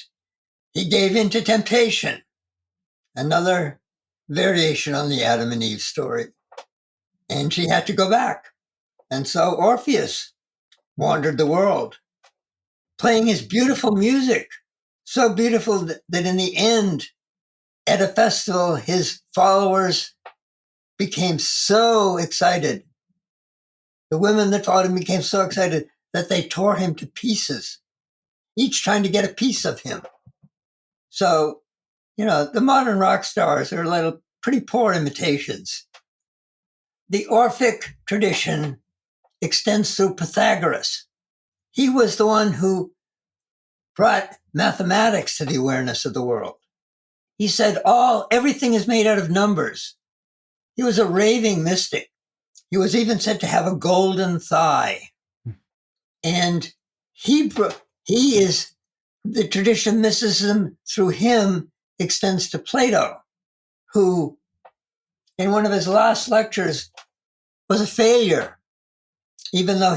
he gave in to temptation, another variation on the Adam and Eve story. And she had to go back. And so Orpheus wandered the world, playing his beautiful music, so beautiful that in the end, at a festival, his followers became so excited. The women that followed him became so excited that they tore him to pieces, each trying to get a piece of him. So, the modern rock stars are little pretty poor imitations. The Orphic tradition extends through Pythagoras. He was the one who brought mathematics to the awareness of the world. He said everything is made out of numbers. He was a raving mystic. He was even said to have a golden thigh. And the tradition of mysticism through him extends to Plato, who in one of his last lectures was a failure, even though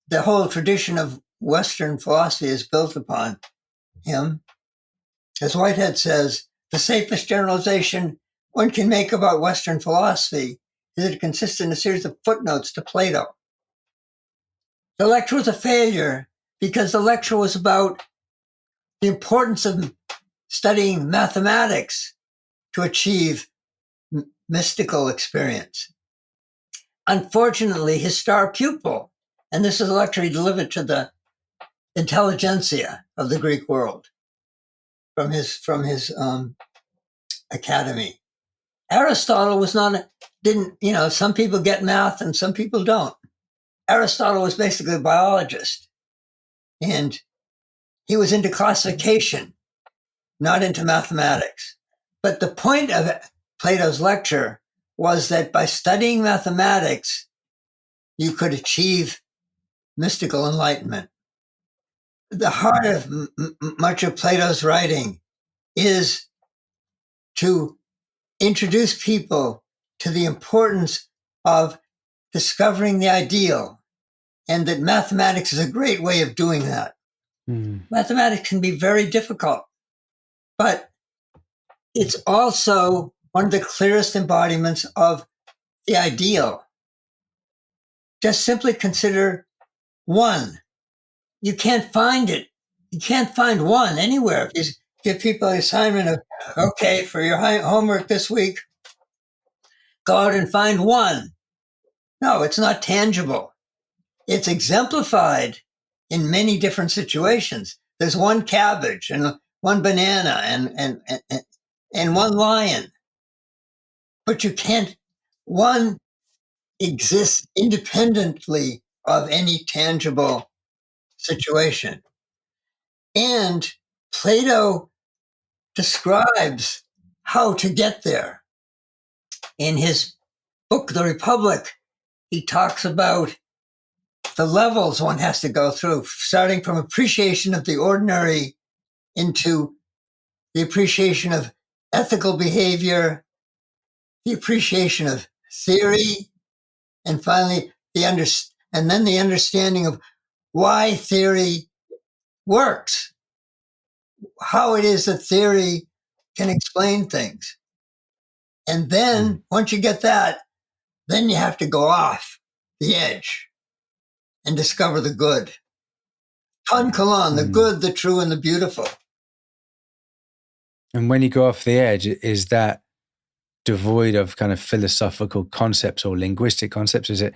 the whole tradition of Western philosophy is built upon him. As Whitehead says, the safest generalization one can make about Western philosophy is that it consists in a series of footnotes to Plato. The lecture was a failure because the lecture was about the importance of studying mathematics to achieve mystical experience. Unfortunately, his star pupil, and this is a lecture he delivered to the intelligentsia of the Greek world from his academy. Aristotle was some people get math and some people don't. Aristotle was basically a biologist, and he was into classification, not into mathematics. But the point of Plato's lecture was that by studying mathematics, you could achieve mystical enlightenment. The heart of much of Plato's writing is to introduce people to the importance of discovering the ideal, and that mathematics is a great way of doing that. Mathematics can be very difficult, but it's also one of the clearest embodiments of the ideal. Just simply consider one. You can't find it. You can't find one anywhere. If you give people an assignment of, okay, for your homework this week, go out and find one. No, it's not tangible. It's exemplified in many different situations. There's one cabbage and one banana and one lion. But you can't, one exists independently of any tangible situation. And Plato describes how to get there. In his book, The Republic, he talks about the levels one has to go through, starting from appreciation of the ordinary into the appreciation of ethical behavior, the appreciation of theory, and finally the understanding of why theory works, how it is that theory can explain things. And then once you get that, then you have to go off the edge and discover the good. Ton Kalan, the good, the true, and the beautiful. And when you go off the edge, is that devoid of kind of philosophical concepts or linguistic concepts? Is it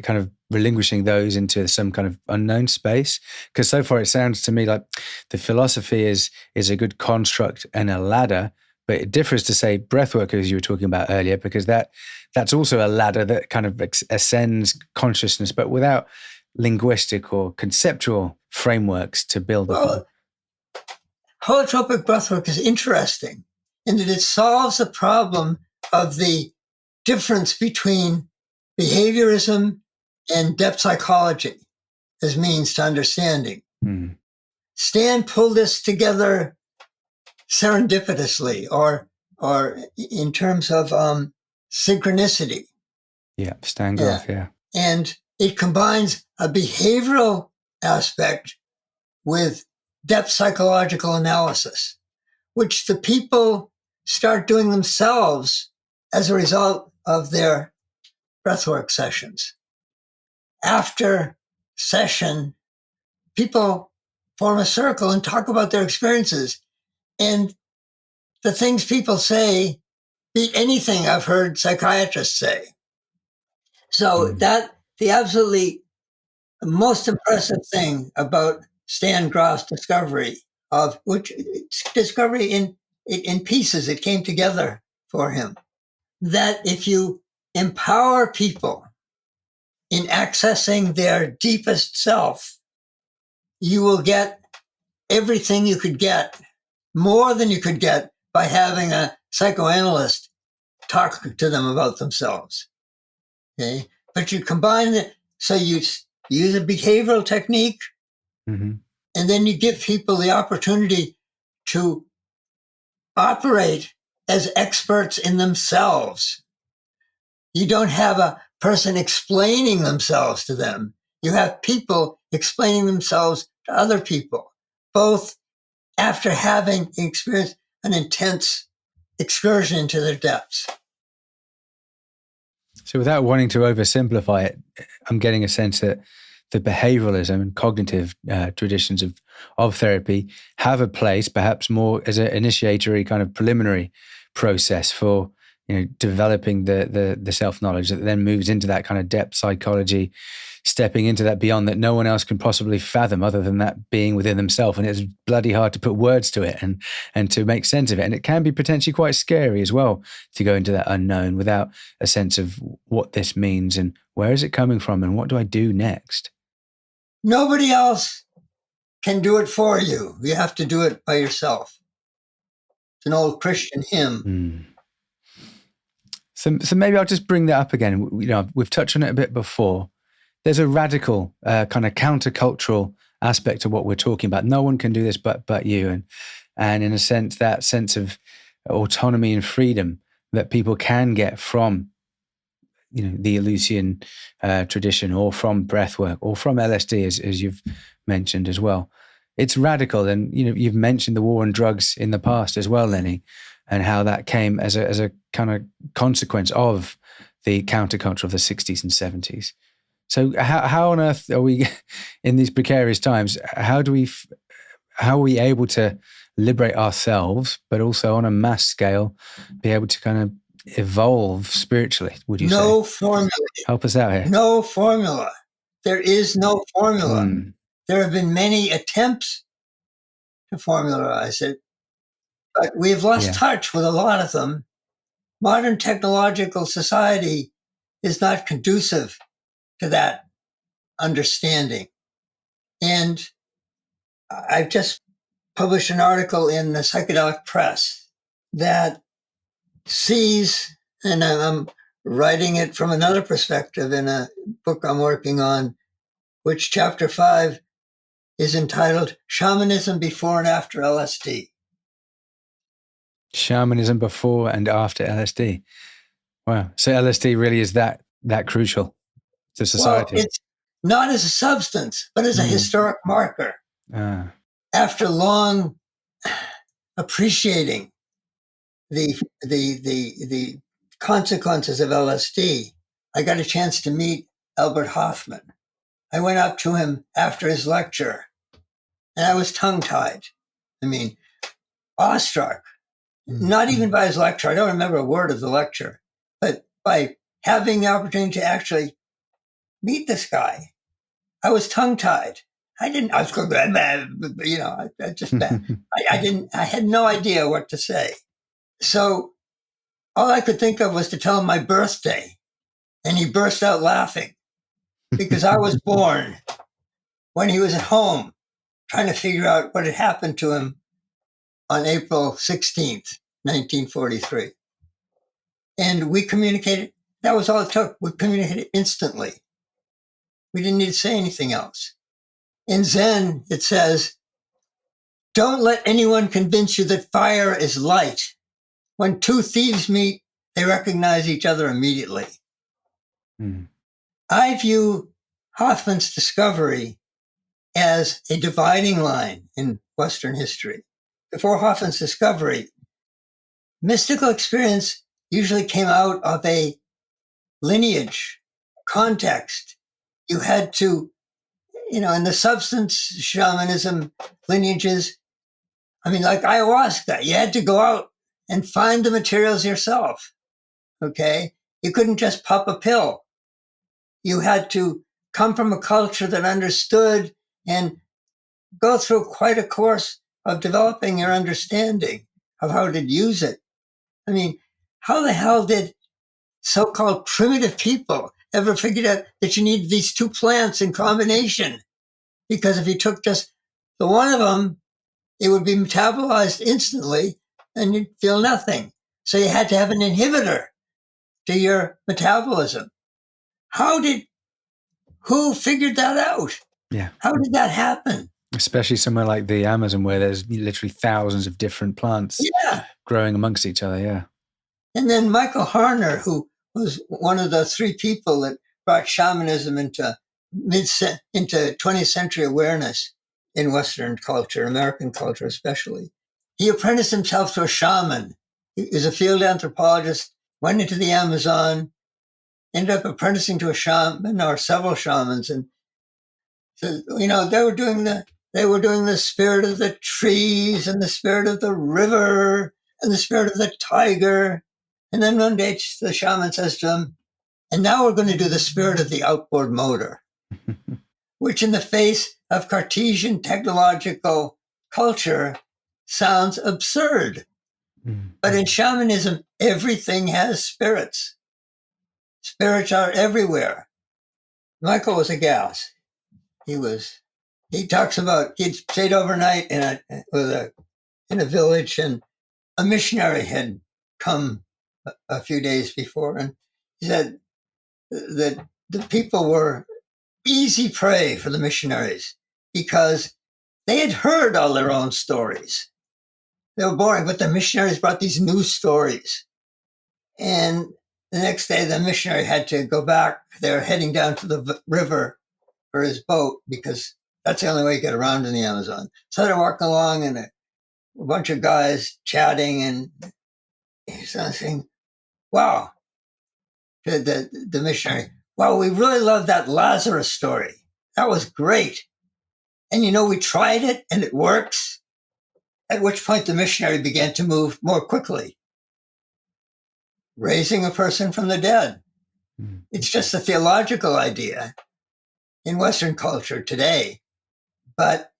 kind of relinquishing those into some kind of unknown space? Because so far it sounds to me like the philosophy is a good construct and a ladder, but it differs to, say, breathwork, as you were talking about earlier, because that's also a ladder that kind of ascends consciousness, but without linguistic or conceptual frameworks to build upon. Holotropic breathwork is interesting in that it solves the problem of the difference between behaviorism and depth psychology as means to understanding. Stan pulled this together serendipitously or in terms of synchronicity. Yeah, Stan Grof, yeah. And it combines a behavioral aspect with depth psychological analysis, which the people start doing themselves as a result of their breathwork sessions. After session, people form a circle and talk about their experiences. And the things people say beat anything I've heard psychiatrists say. So that the absolutely most impressive thing about Stan Grof's discovery in pieces, it came together for him, that if you empower people in accessing their deepest self, you will get everything you could get, more than you could get by having a psychoanalyst talk to them about themselves. Okay, but you combine it, so you use a behavioral technique, and then you give people the opportunity to operate as experts in themselves. You don't have a person explaining themselves to them. You have people explaining themselves to other people, both after having experienced an intense excursion into their depths. So without wanting to oversimplify it, I'm getting a sense that the behavioralism and cognitive traditions of therapy have a place, perhaps more as an initiatory kind of preliminary process for developing the self-knowledge that then moves into that kind of depth psychology, stepping into that beyond that no one else can possibly fathom other than that being within themselves. And it's bloody hard to put words to it and to make sense of it. And it can be potentially quite scary as well to go into that unknown without a sense of what this means and where is it coming from and what do I do next? Nobody else can do it for you. You have to do it by yourself. It's an old Christian hymn. So maybe I'll just bring that up again. We've touched on it a bit before. There's a radical kind of countercultural aspect to what we're talking about. No one can do this but you. And in a sense, that sense of autonomy and freedom that people can get from the Eleusian tradition or from breathwork or from LSD, as you've mentioned as well. It's radical. And, you've mentioned the war on drugs in the past as well, Lenny, and how that came as a kind of consequence of the counterculture of the 60s and 70s. So how on earth are we in these precarious times? How are we able to liberate ourselves, but also on a mass scale, be able to kind of evolve spiritually, would you say? No formula. Help us out here. No formula. There is no formula. There have been many attempts to formularize it, but we've lost touch with a lot of them. Modern technological society is not conducive to that understanding. And I've just published an article in the Psychedelic Press that sees, and I'm writing it from another perspective in a book I'm working on, which chapter 5 is entitled Shamanism Before and After LSD. Shamanism before and after LSD. Wow. So LSD really is that crucial to society? Well, it's not as a substance, but as a historic marker. After long appreciating the consequences of LSD, I got a chance to meet Albert Hofmann. I went up to him after his lecture, and I was tongue-tied. I mean, awestruck. Not even by his lecture. I don't remember a word of the lecture, but by having the opportunity to actually meet this guy, I was tongue-tied. I was going, I had no idea what to say. So all I could think of was to tell him my birthday. And he burst out laughing because I was born when he was at home trying to figure out what had happened to him on April 16th, 1943. And we communicated. That was all it took. We communicated instantly. We didn't need to say anything else. In Zen, it says, don't let anyone convince you that fire is light. When two thieves meet, they recognize each other immediately. I view Hofmann's discovery as a dividing line in Western history. Before Hofmann's discovery, mystical experience usually came out of a lineage, context. You had to, in the substance shamanism lineages, like ayahuasca, you had to go out and find the materials yourself, okay? You couldn't just pop a pill. You had to come from a culture that understood and go through quite a course of developing your understanding of how to use it. How the hell did so-called primitive people ever figured out that you need these two plants in combination? Because if you took just the one of them, it would be metabolized instantly and you'd feel nothing. So you had to have an inhibitor to your metabolism. Who figured that out? Yeah. How did that happen? Especially somewhere like the Amazon where there's literally thousands of different plants growing amongst each other. Yeah. And then Michael Harner, who was one of the three people that brought shamanism into 20th century awareness in Western culture, American culture especially. He apprenticed himself to a shaman He was a field anthropologist, went into the Amazon, ended up apprenticing to a shaman or several shamans. And so, they were doing the spirit of the trees and the spirit of the river and the spirit of the tiger. And then one day the shaman says to him, and now we're going to do the spirit of the outboard motor, which in the face of Cartesian technological culture sounds absurd. But in shamanism, everything has spirits. Spirits are everywhere. Michael was aghast. He talks about, he'd stayed overnight in a village, and a missionary had come a few days before. And he said that the people were easy prey for the missionaries because they had heard all their own stories. They were boring, but the missionaries brought these new stories. And the next day, the missionary had to go back. They were heading down to the river for his boat because that's the only way you get around in the Amazon. So they're walking along, and a bunch of guys chatting, and he's saying, wow, the missionary, wow, we really love that Lazarus story. That was great. And we tried it and it works. At which point the missionary began to move more quickly, raising a person from the dead. It's just a theological idea in Western culture today. But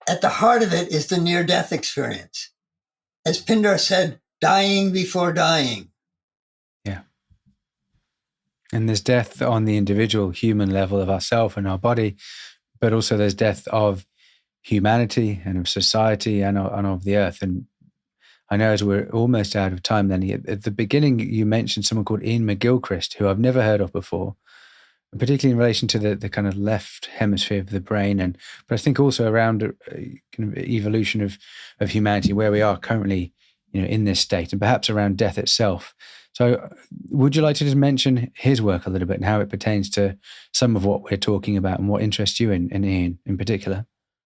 at the heart of it is the near-death experience. As Pindar said, dying before dying. Yeah. And there's death on the individual human level of ourself and our body, but also there's death of humanity and of society and of the earth. And I know as we're almost out of time, Lenny, at the beginning you mentioned someone called Ian McGilchrist, who I've never heard of before, particularly in relation to the kind of left hemisphere of the brain, but I think also around kind of evolution of humanity, where we are currently, in this state, and perhaps around death itself. So would you like to just mention his work a little bit and how it pertains to some of what we're talking about and what interests you in Ian in particular?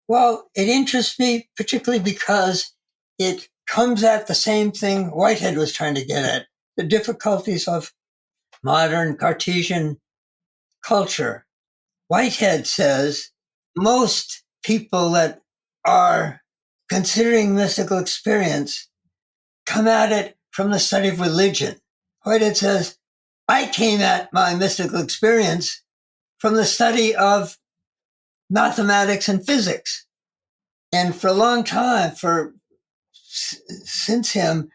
Well, it interests me particularly because it comes at the same thing Whitehead was trying to get at, the difficulties of modern Cartesian culture. Whitehead says most people that are considering mystical experience come at it from the study of religion. Whitehead says, I came at my mystical experience from the study of mathematics and physics. And for a long time, since him,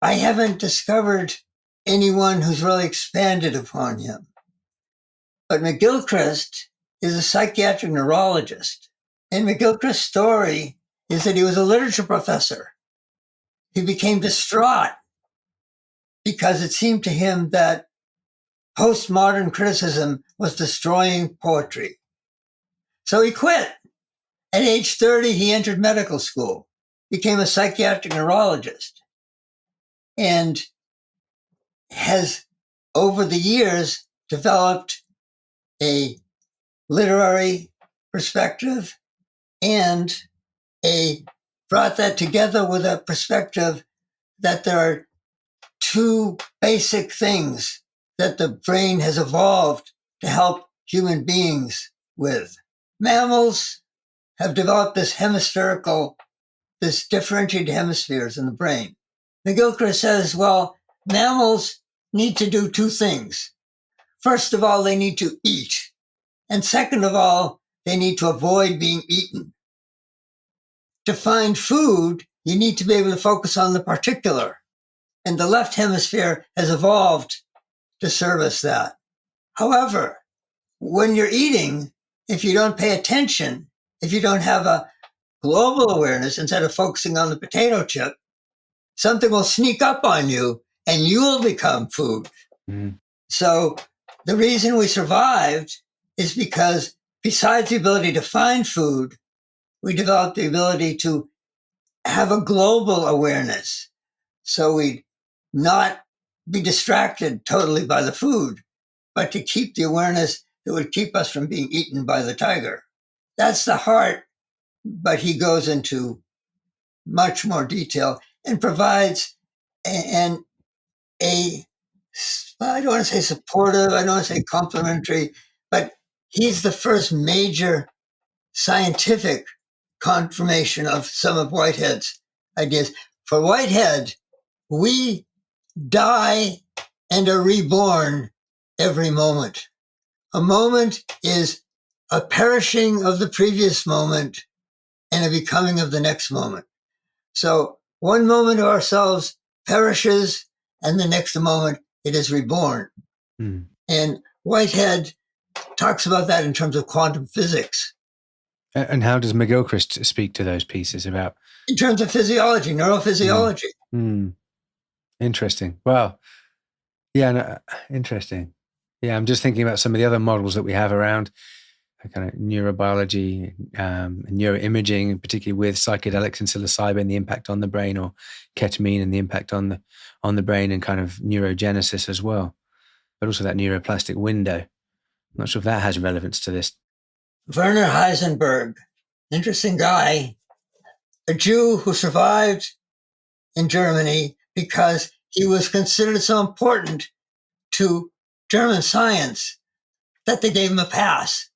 I haven't discovered anyone who's really expanded upon him. But McGilchrist is a psychiatric neurologist. And McGilchrist's story is that he was a literature professor. He became distraught because it seemed to him that postmodern criticism was destroying poetry. So he quit. At age 30, he entered medical school, became a psychiatric neurologist, and has, over the years, developed a literary perspective and brought that together with a perspective that there are two basic things that the brain has evolved to help human beings with. Mammals have developed this differentiated hemispheres in the brain. McGilchrist says, well, mammals need to do two things. First of all, they need to eat. And second of all, they need to avoid being eaten. To find food, you need to be able to focus on the particular. And the left hemisphere has evolved to service that. However, when you're eating, if you don't pay attention, if you don't have a global awareness, instead of focusing on the potato chip, something will sneak up on you and you'll become food. Mm. So the reason we survived is because besides the ability to find food, we developed the ability to have a global awareness. So we'd not be distracted totally by the food, but to keep the awareness that would keep us from being eaten by the tiger. That's the heart, but he goes into much more detail and provides and a, I don't want to say supportive, I don't want to say complimentary, but he's the first major scientific confirmation of some of Whitehead's ideas. For Whitehead, we die and are reborn every moment. A moment is a perishing of the previous moment and a becoming of the next moment. So one moment of ourselves perishes, and the next moment it is reborn. Mm. And Whitehead talks about that in terms of quantum physics. And how does McGilchrist speak to those pieces about? In terms of physiology, neurophysiology. Interesting. Wow. Yeah, no, interesting. Yeah, I'm just thinking about some of the other models that we have around kind of neurobiology and neuroimaging, particularly with psychedelics and psilocybin, the impact on the brain, or ketamine and the impact on the brain, and kind of neurogenesis as well, but also that neuroplastic window. I'm not sure if that has relevance to this. Werner Heisenberg, interesting guy, a Jew who survived in Germany because he was considered so important to German science that they gave him a pass.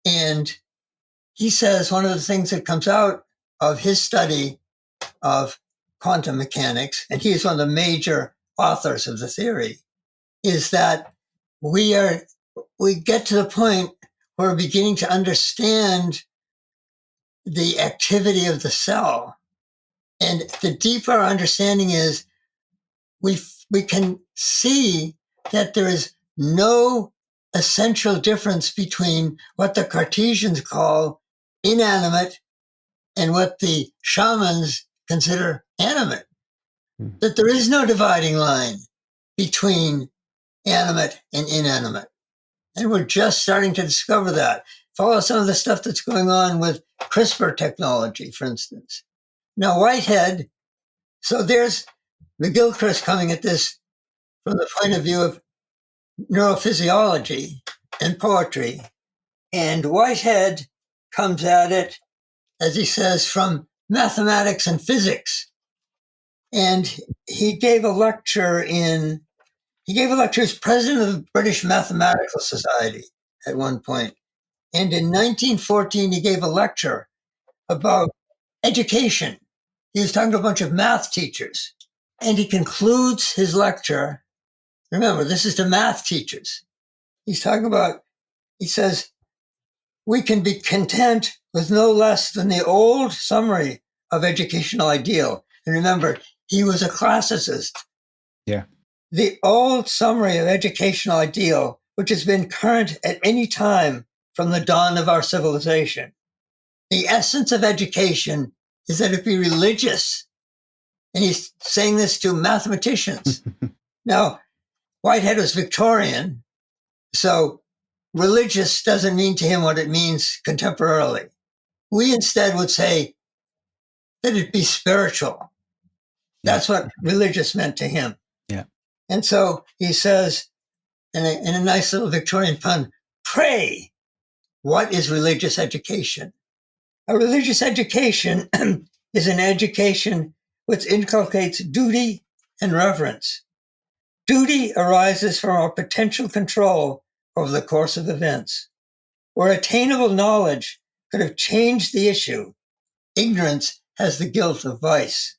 And he says one of the things that comes out of his study of quantum mechanics, and he's one of the major authors of the theory, is that we get to the point where we're beginning to understand the activity of the cell. And the deeper our understanding is, we can see that there is no essential difference between what the Cartesians call inanimate and what the shamans consider animate. That there is no dividing line between animate and inanimate. And we're just starting to discover that. Follow some of the stuff that's going on with CRISPR technology, for instance. Now, Whitehead, so there's McGilchrist coming at this from the point of view of neurophysiology and poetry. And Whitehead comes at it, as he says, from mathematics and physics. And he gave a lecture as president of the British Mathematical Society at one point. And in 1914, he gave a lecture about education. He was talking to a bunch of math teachers. And he concludes his lecture. Remember, this is to math teachers. He says, we can be content with no less than the old summary of educational ideal. And remember, he was a classicist. Yeah. The old summary of educational ideal, which has been current at any time from the dawn of our civilization. The essence of education is that it be religious. And he's saying this to mathematicians. Now, Whitehead was Victorian, so religious doesn't mean to him what it means contemporarily. We instead would say that it be spiritual. That's what religious meant to him. Yeah. And so he says, in a nice little Victorian pun, pray, what is religious education? A religious education is an education which inculcates duty and reverence. Duty arises from our potential control over the course of events. Where attainable knowledge could have changed the issue, ignorance has the guilt of vice.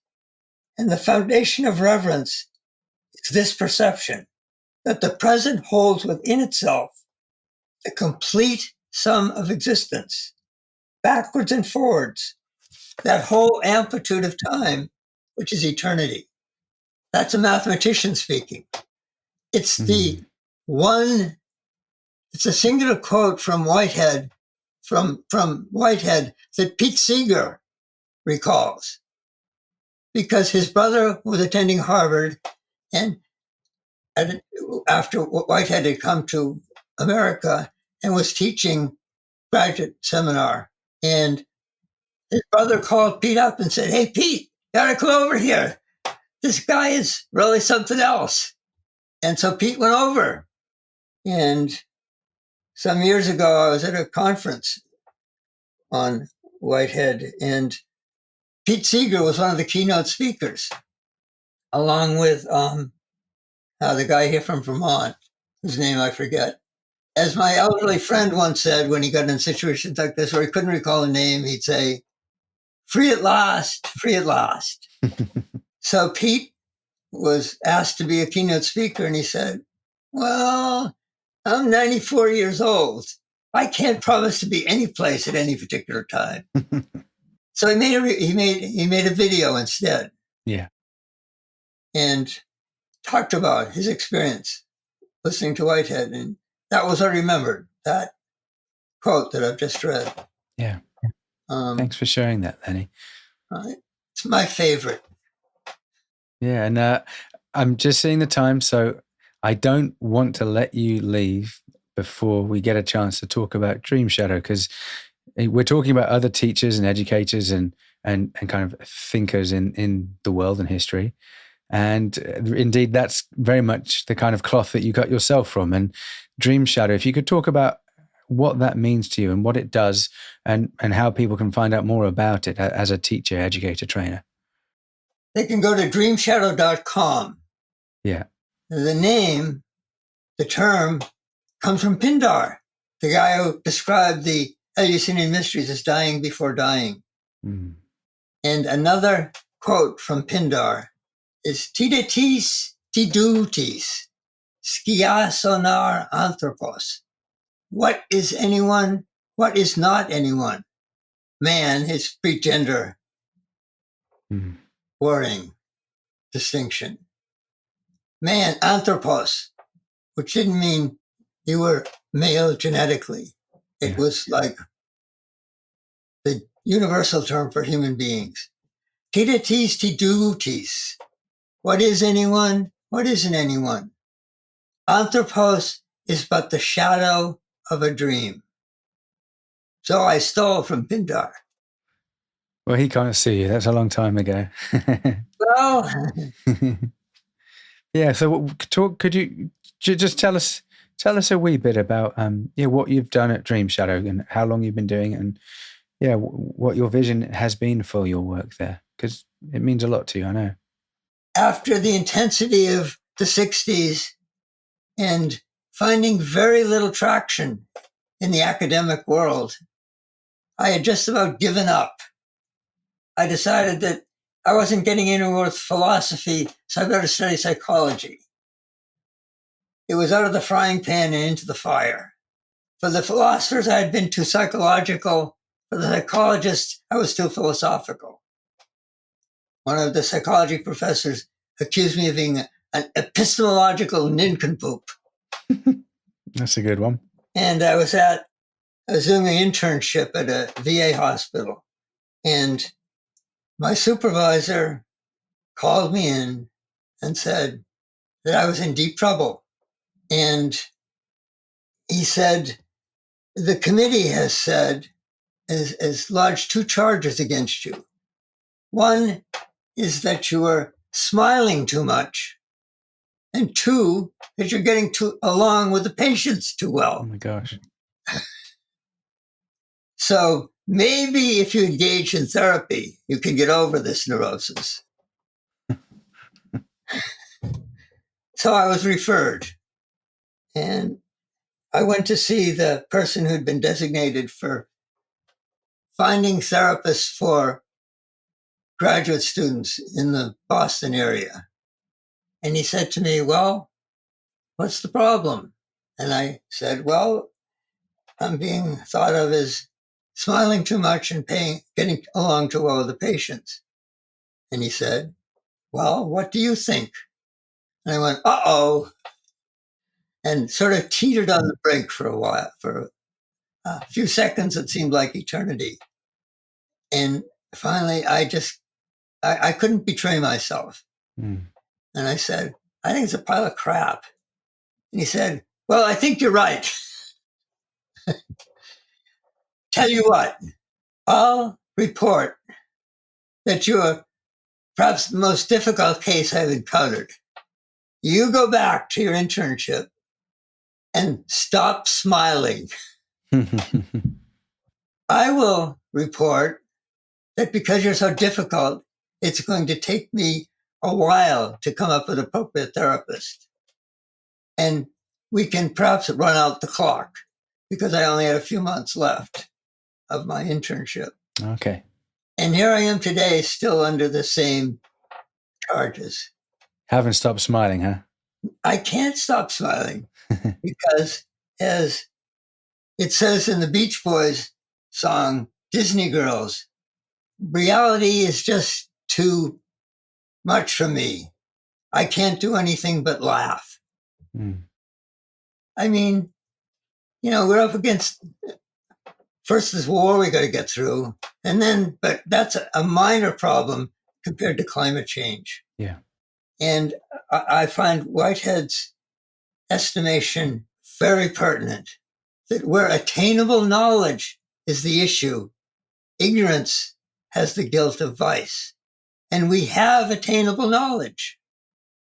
And the foundation of reverence is this perception that the present holds within itself the complete sum of existence, backwards and forwards, that whole amplitude of time, which is eternity. That's a mathematician speaking. It's the one, it's a singular quote from Whitehead, from Whitehead that Pete Seeger recalls, because his brother was attending Harvard, and after Whitehead had come to America and was teaching graduate seminar, and his brother called Pete up and said, "Hey, Pete, you gotta come over here. This guy is really something else." And so Pete went over. And some years ago, I was at a conference on Whitehead, and Pete Seeger was one of the keynote speakers. along with the guy here from Vermont, whose name I forget. As my elderly friend once said when he got in situations like this where he couldn't recall a name, he'd say, "Free at last, free at last." So Pete was asked to be a keynote speaker, and he said, "Well, I'm 94 years old. I can't promise to be any place at any particular time." So he made a video instead. Yeah. And talked about his experience listening to Whitehead. And that was, I remembered, that quote that I've just read. Yeah. Thanks for sharing that, Lenny. It's my favorite. Yeah. And I'm just seeing the time, so I don't want to let you leave before we get a chance to talk about Dreamshadow, because we're talking about other teachers and educators and kind of thinkers in the world and history. And indeed, that's very much the kind of cloth that you cut yourself from. And Dreamshadow, if you could talk about what that means to you and what it does and how people can find out more about it as a teacher, educator, trainer. They can go to dreamshadow.com. Yeah. The name, the term, comes from Pindar, the guy who described the Eleusinian mysteries as dying before dying. Mm. And another quote from Pindar is "Tidetis tidutis, skiasonar anthropos." What is anyone? What is not anyone? Man, his pre-gender wording distinction. Man, anthropos, which didn't mean you were male genetically. It was like the universal term for human beings. Tidetis tidutis. What is anyone? What isn't anyone? Anthropos is but the shadow of a dream. So I stole from Pindar. Well, he can't see you. That's a long time ago. Well, yeah. So, could you just tell us a wee bit about what you've done at Dreamshadow and how long you've been doing it, and what your vision has been for your work there, because it means a lot to you, I know. After the intensity of the 60s and finding very little traction in the academic world, I had just about given up. I decided that I wasn't getting anywhere with philosophy, so I better study psychology. It was out of the frying pan and into the fire. For the philosophers, I had been too psychological. For the psychologists, I was too philosophical. One of the psychology professors accused me of being an epistemological nincompoop. That's a good one. And I was doing an internship at a VA hospital. And my supervisor called me in and said that I was in deep trouble. And he said, the committee has said, has lodged two charges against you. One is that you are smiling too much. And two, that you're getting along with the patients too well. Oh my gosh. So maybe if you engage in therapy, you can get over this neurosis. So I was referred. And I went to see the person who'd been designated for finding therapists for graduate students in the Boston area. And he said to me, well, what's the problem? And I said, well, I'm being thought of as smiling too much and getting along too well with the patients. And he said, well, what do you think? And I went, uh-oh, and sort of teetered on the brink for a while. For a few seconds, it seemed like eternity. And finally, I couldn't betray myself. And I said, I think it's a pile of crap. And he said, well, I think you're right. Tell you what, I'll report that you're perhaps the most difficult case I've encountered. You go back to your internship and stop smiling. I will report that because you're so difficult, it's going to take me a while to come up with an appropriate therapist. And we can perhaps run out the clock because I only had a few months left of my internship. Okay. And here I am today, still under the same charges. Haven't stopped smiling, huh? I can't stop smiling because, as it says in the Beach Boys song, Disney Girls, reality is just too much for me. I can't do anything but laugh. Mm. I mean, we're up against first this war we got to get through, but that's a minor problem compared to climate change. Yeah. And I find Whitehead's estimation very pertinent, that where attainable knowledge is the issue, ignorance has the guilt of vice. And we have attainable knowledge,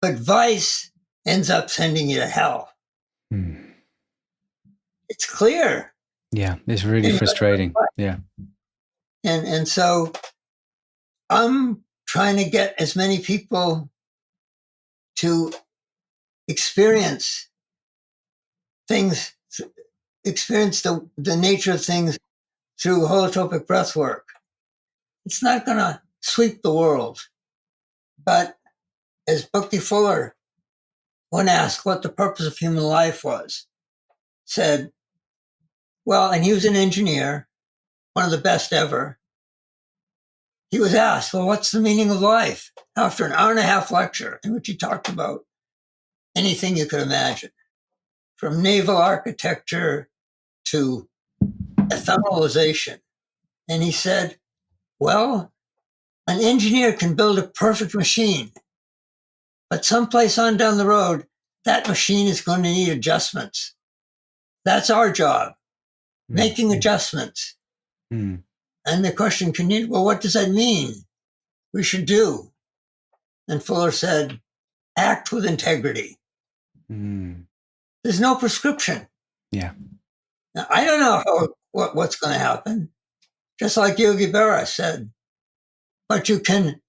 but vice ends up sending you to hell. Mm. It's clear. Yeah, it's really frustrating. Yeah. And so I'm trying to get as many people to experience things, experience the nature of things through holotropic breathwork. It's not going to sweep the world. But as Bucky Fuller, when asked what the purpose of human life was, said, well, and he was an engineer, one of the best ever. He was asked, well, what's the meaning of life? After an hour and a half lecture in which he talked about anything you could imagine, from naval architecture to ephemeralization. And he said, well, an engineer can build a perfect machine, but someplace on down the road, that machine is going to need adjustments. That's our job, making adjustments. Mm. And the question continued, well, what does that mean we should do? And Fuller said, act with integrity. Mm. There's no prescription. Yeah. Now, I don't know what's going to happen, just like Yogi Berra said, but you can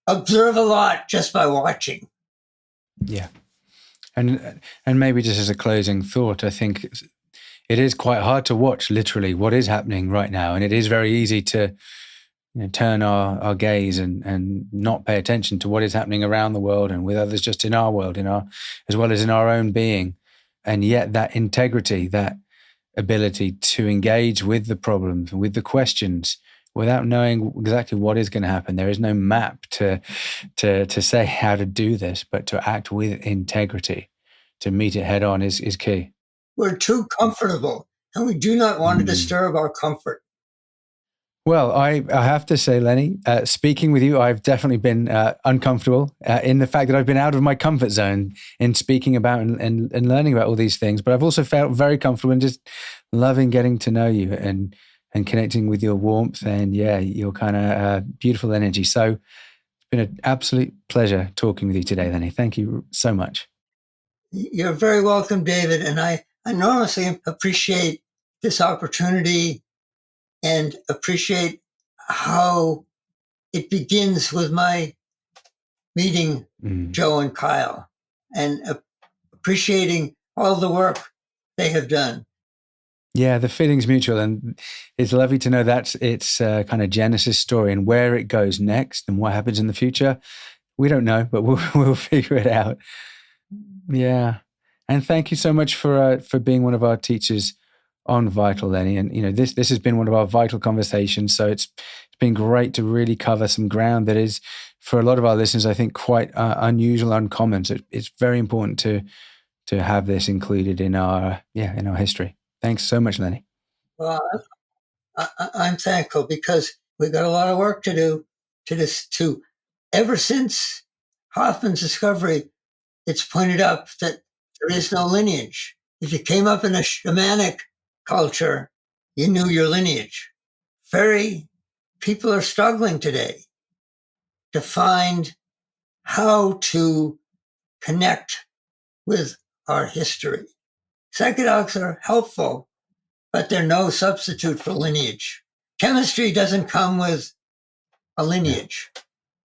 observe a lot just by watching. Yeah. And maybe just as a closing thought, I think it is quite hard to watch literally what is happening right now. And it is very easy to turn our gaze and not pay attention to what is happening around the world and with others just in our world, as well as in our own being. And yet that integrity, that ability to engage with the problems, with the questions, without knowing exactly what is going to happen. There is no map to say how to do this, but to act with integrity, to meet it head on is key. We're too comfortable, and we do not want to disturb our comfort. Well, I have to say, Lenny, speaking with you, I've definitely been uncomfortable in the fact that I've been out of my comfort zone in speaking about and learning about all these things. But I've also felt very comfortable in just loving getting to know you and connecting with your warmth and, your kind of beautiful energy. So it's been an absolute pleasure talking with you today, Lenny. Thank you so much. You're very welcome, David. And I enormously appreciate this opportunity and appreciate how it begins with my meeting Joe and Kyle and appreciating all the work they have done. Yeah, the feeling's mutual, and it's lovely to know that it's a kind of Genesis story and where it goes next and what happens in the future. We don't know, but we'll figure it out. Yeah, and thank you so much for being one of our teachers on Vital, Lenny. And this has been one of our Vital conversations, so it's been great to really cover some ground that is, for a lot of our listeners, I think quite unusual, uncommon. So it's very important to have this included in our history. Thanks so much, Lenny. Well, I'm thankful because we've got a lot of work to do to ever since Hoffman's discovery, it's pointed up that there is no lineage. If you came up in a shamanic culture, you knew your lineage. People are struggling today to find how to connect with our history. Psychedelics are helpful, but they're no substitute for lineage. Chemistry doesn't come with a lineage.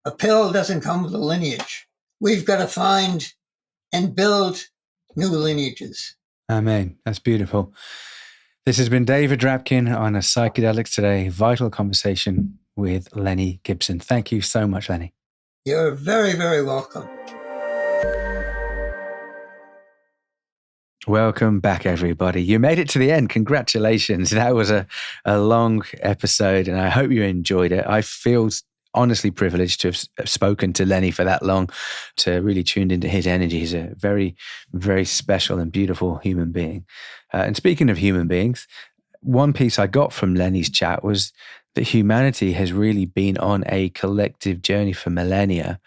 A pill doesn't come with a lineage. We've got to find and build new lineages. Amen. That's beautiful. This has been David Drapkin on a Psychedelics Today Vital Conversation with Lenny Gibson. Thank you so much, Lenny. You're very, very welcome. Welcome back, everybody. You made it to the end. Congratulations. That was a long episode, and I hope you enjoyed it. I feel honestly privileged to have spoken to Lenny for that long, to really tuned into his energy. He's a very, very special and beautiful human being. And speaking of human beings, one piece I got from Lenny's chat was that humanity has really been on a collective journey for millennia,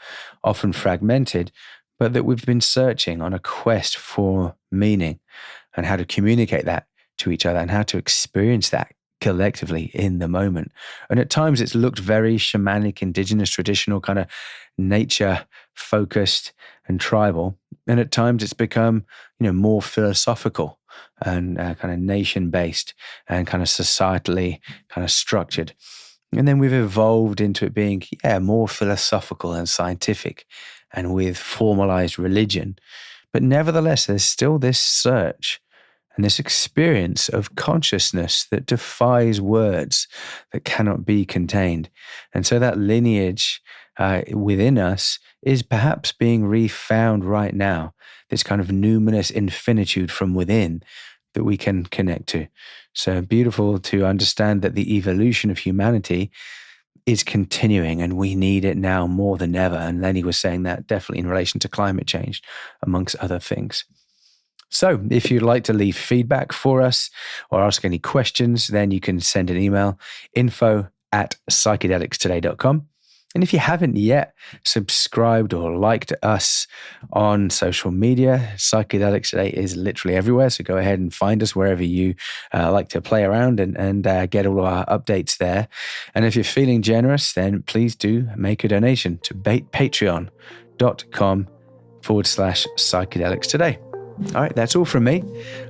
often fragmented, but that we've been searching on a quest for meaning and how to communicate that to each other and how to experience that collectively in the moment. And at times it's looked very shamanic, indigenous, traditional, kind of nature focused and tribal. And at times it's become, more philosophical and kind of nation based and kind of societally kind of structured. And then we've evolved into it being, more philosophical and scientific and with formalized religion. But nevertheless, there's still this search and this experience of consciousness that defies words, that cannot be contained. And so that lineage within us is perhaps being refound right now, this kind of numinous infinitude from within that we can connect to. So beautiful to understand that the evolution of humanity is continuing and we need it now more than ever. And Lenny was saying that definitely in relation to climate change, amongst other things. So if you'd like to leave feedback for us or ask any questions, then you can send an email, info@psychedelicstoday.com. And if you haven't yet subscribed or liked us on social media, Psychedelics Today is literally everywhere. So go ahead and find us wherever you like to play around and get all of our updates there. And if you're feeling generous, then please do make a donation to patreon.com/psychedelics today. All right, that's all from me.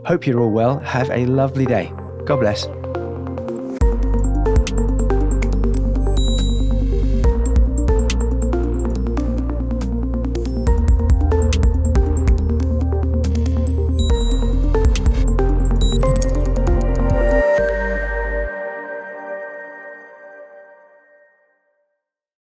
Hope you're all well. Have a lovely day. God bless.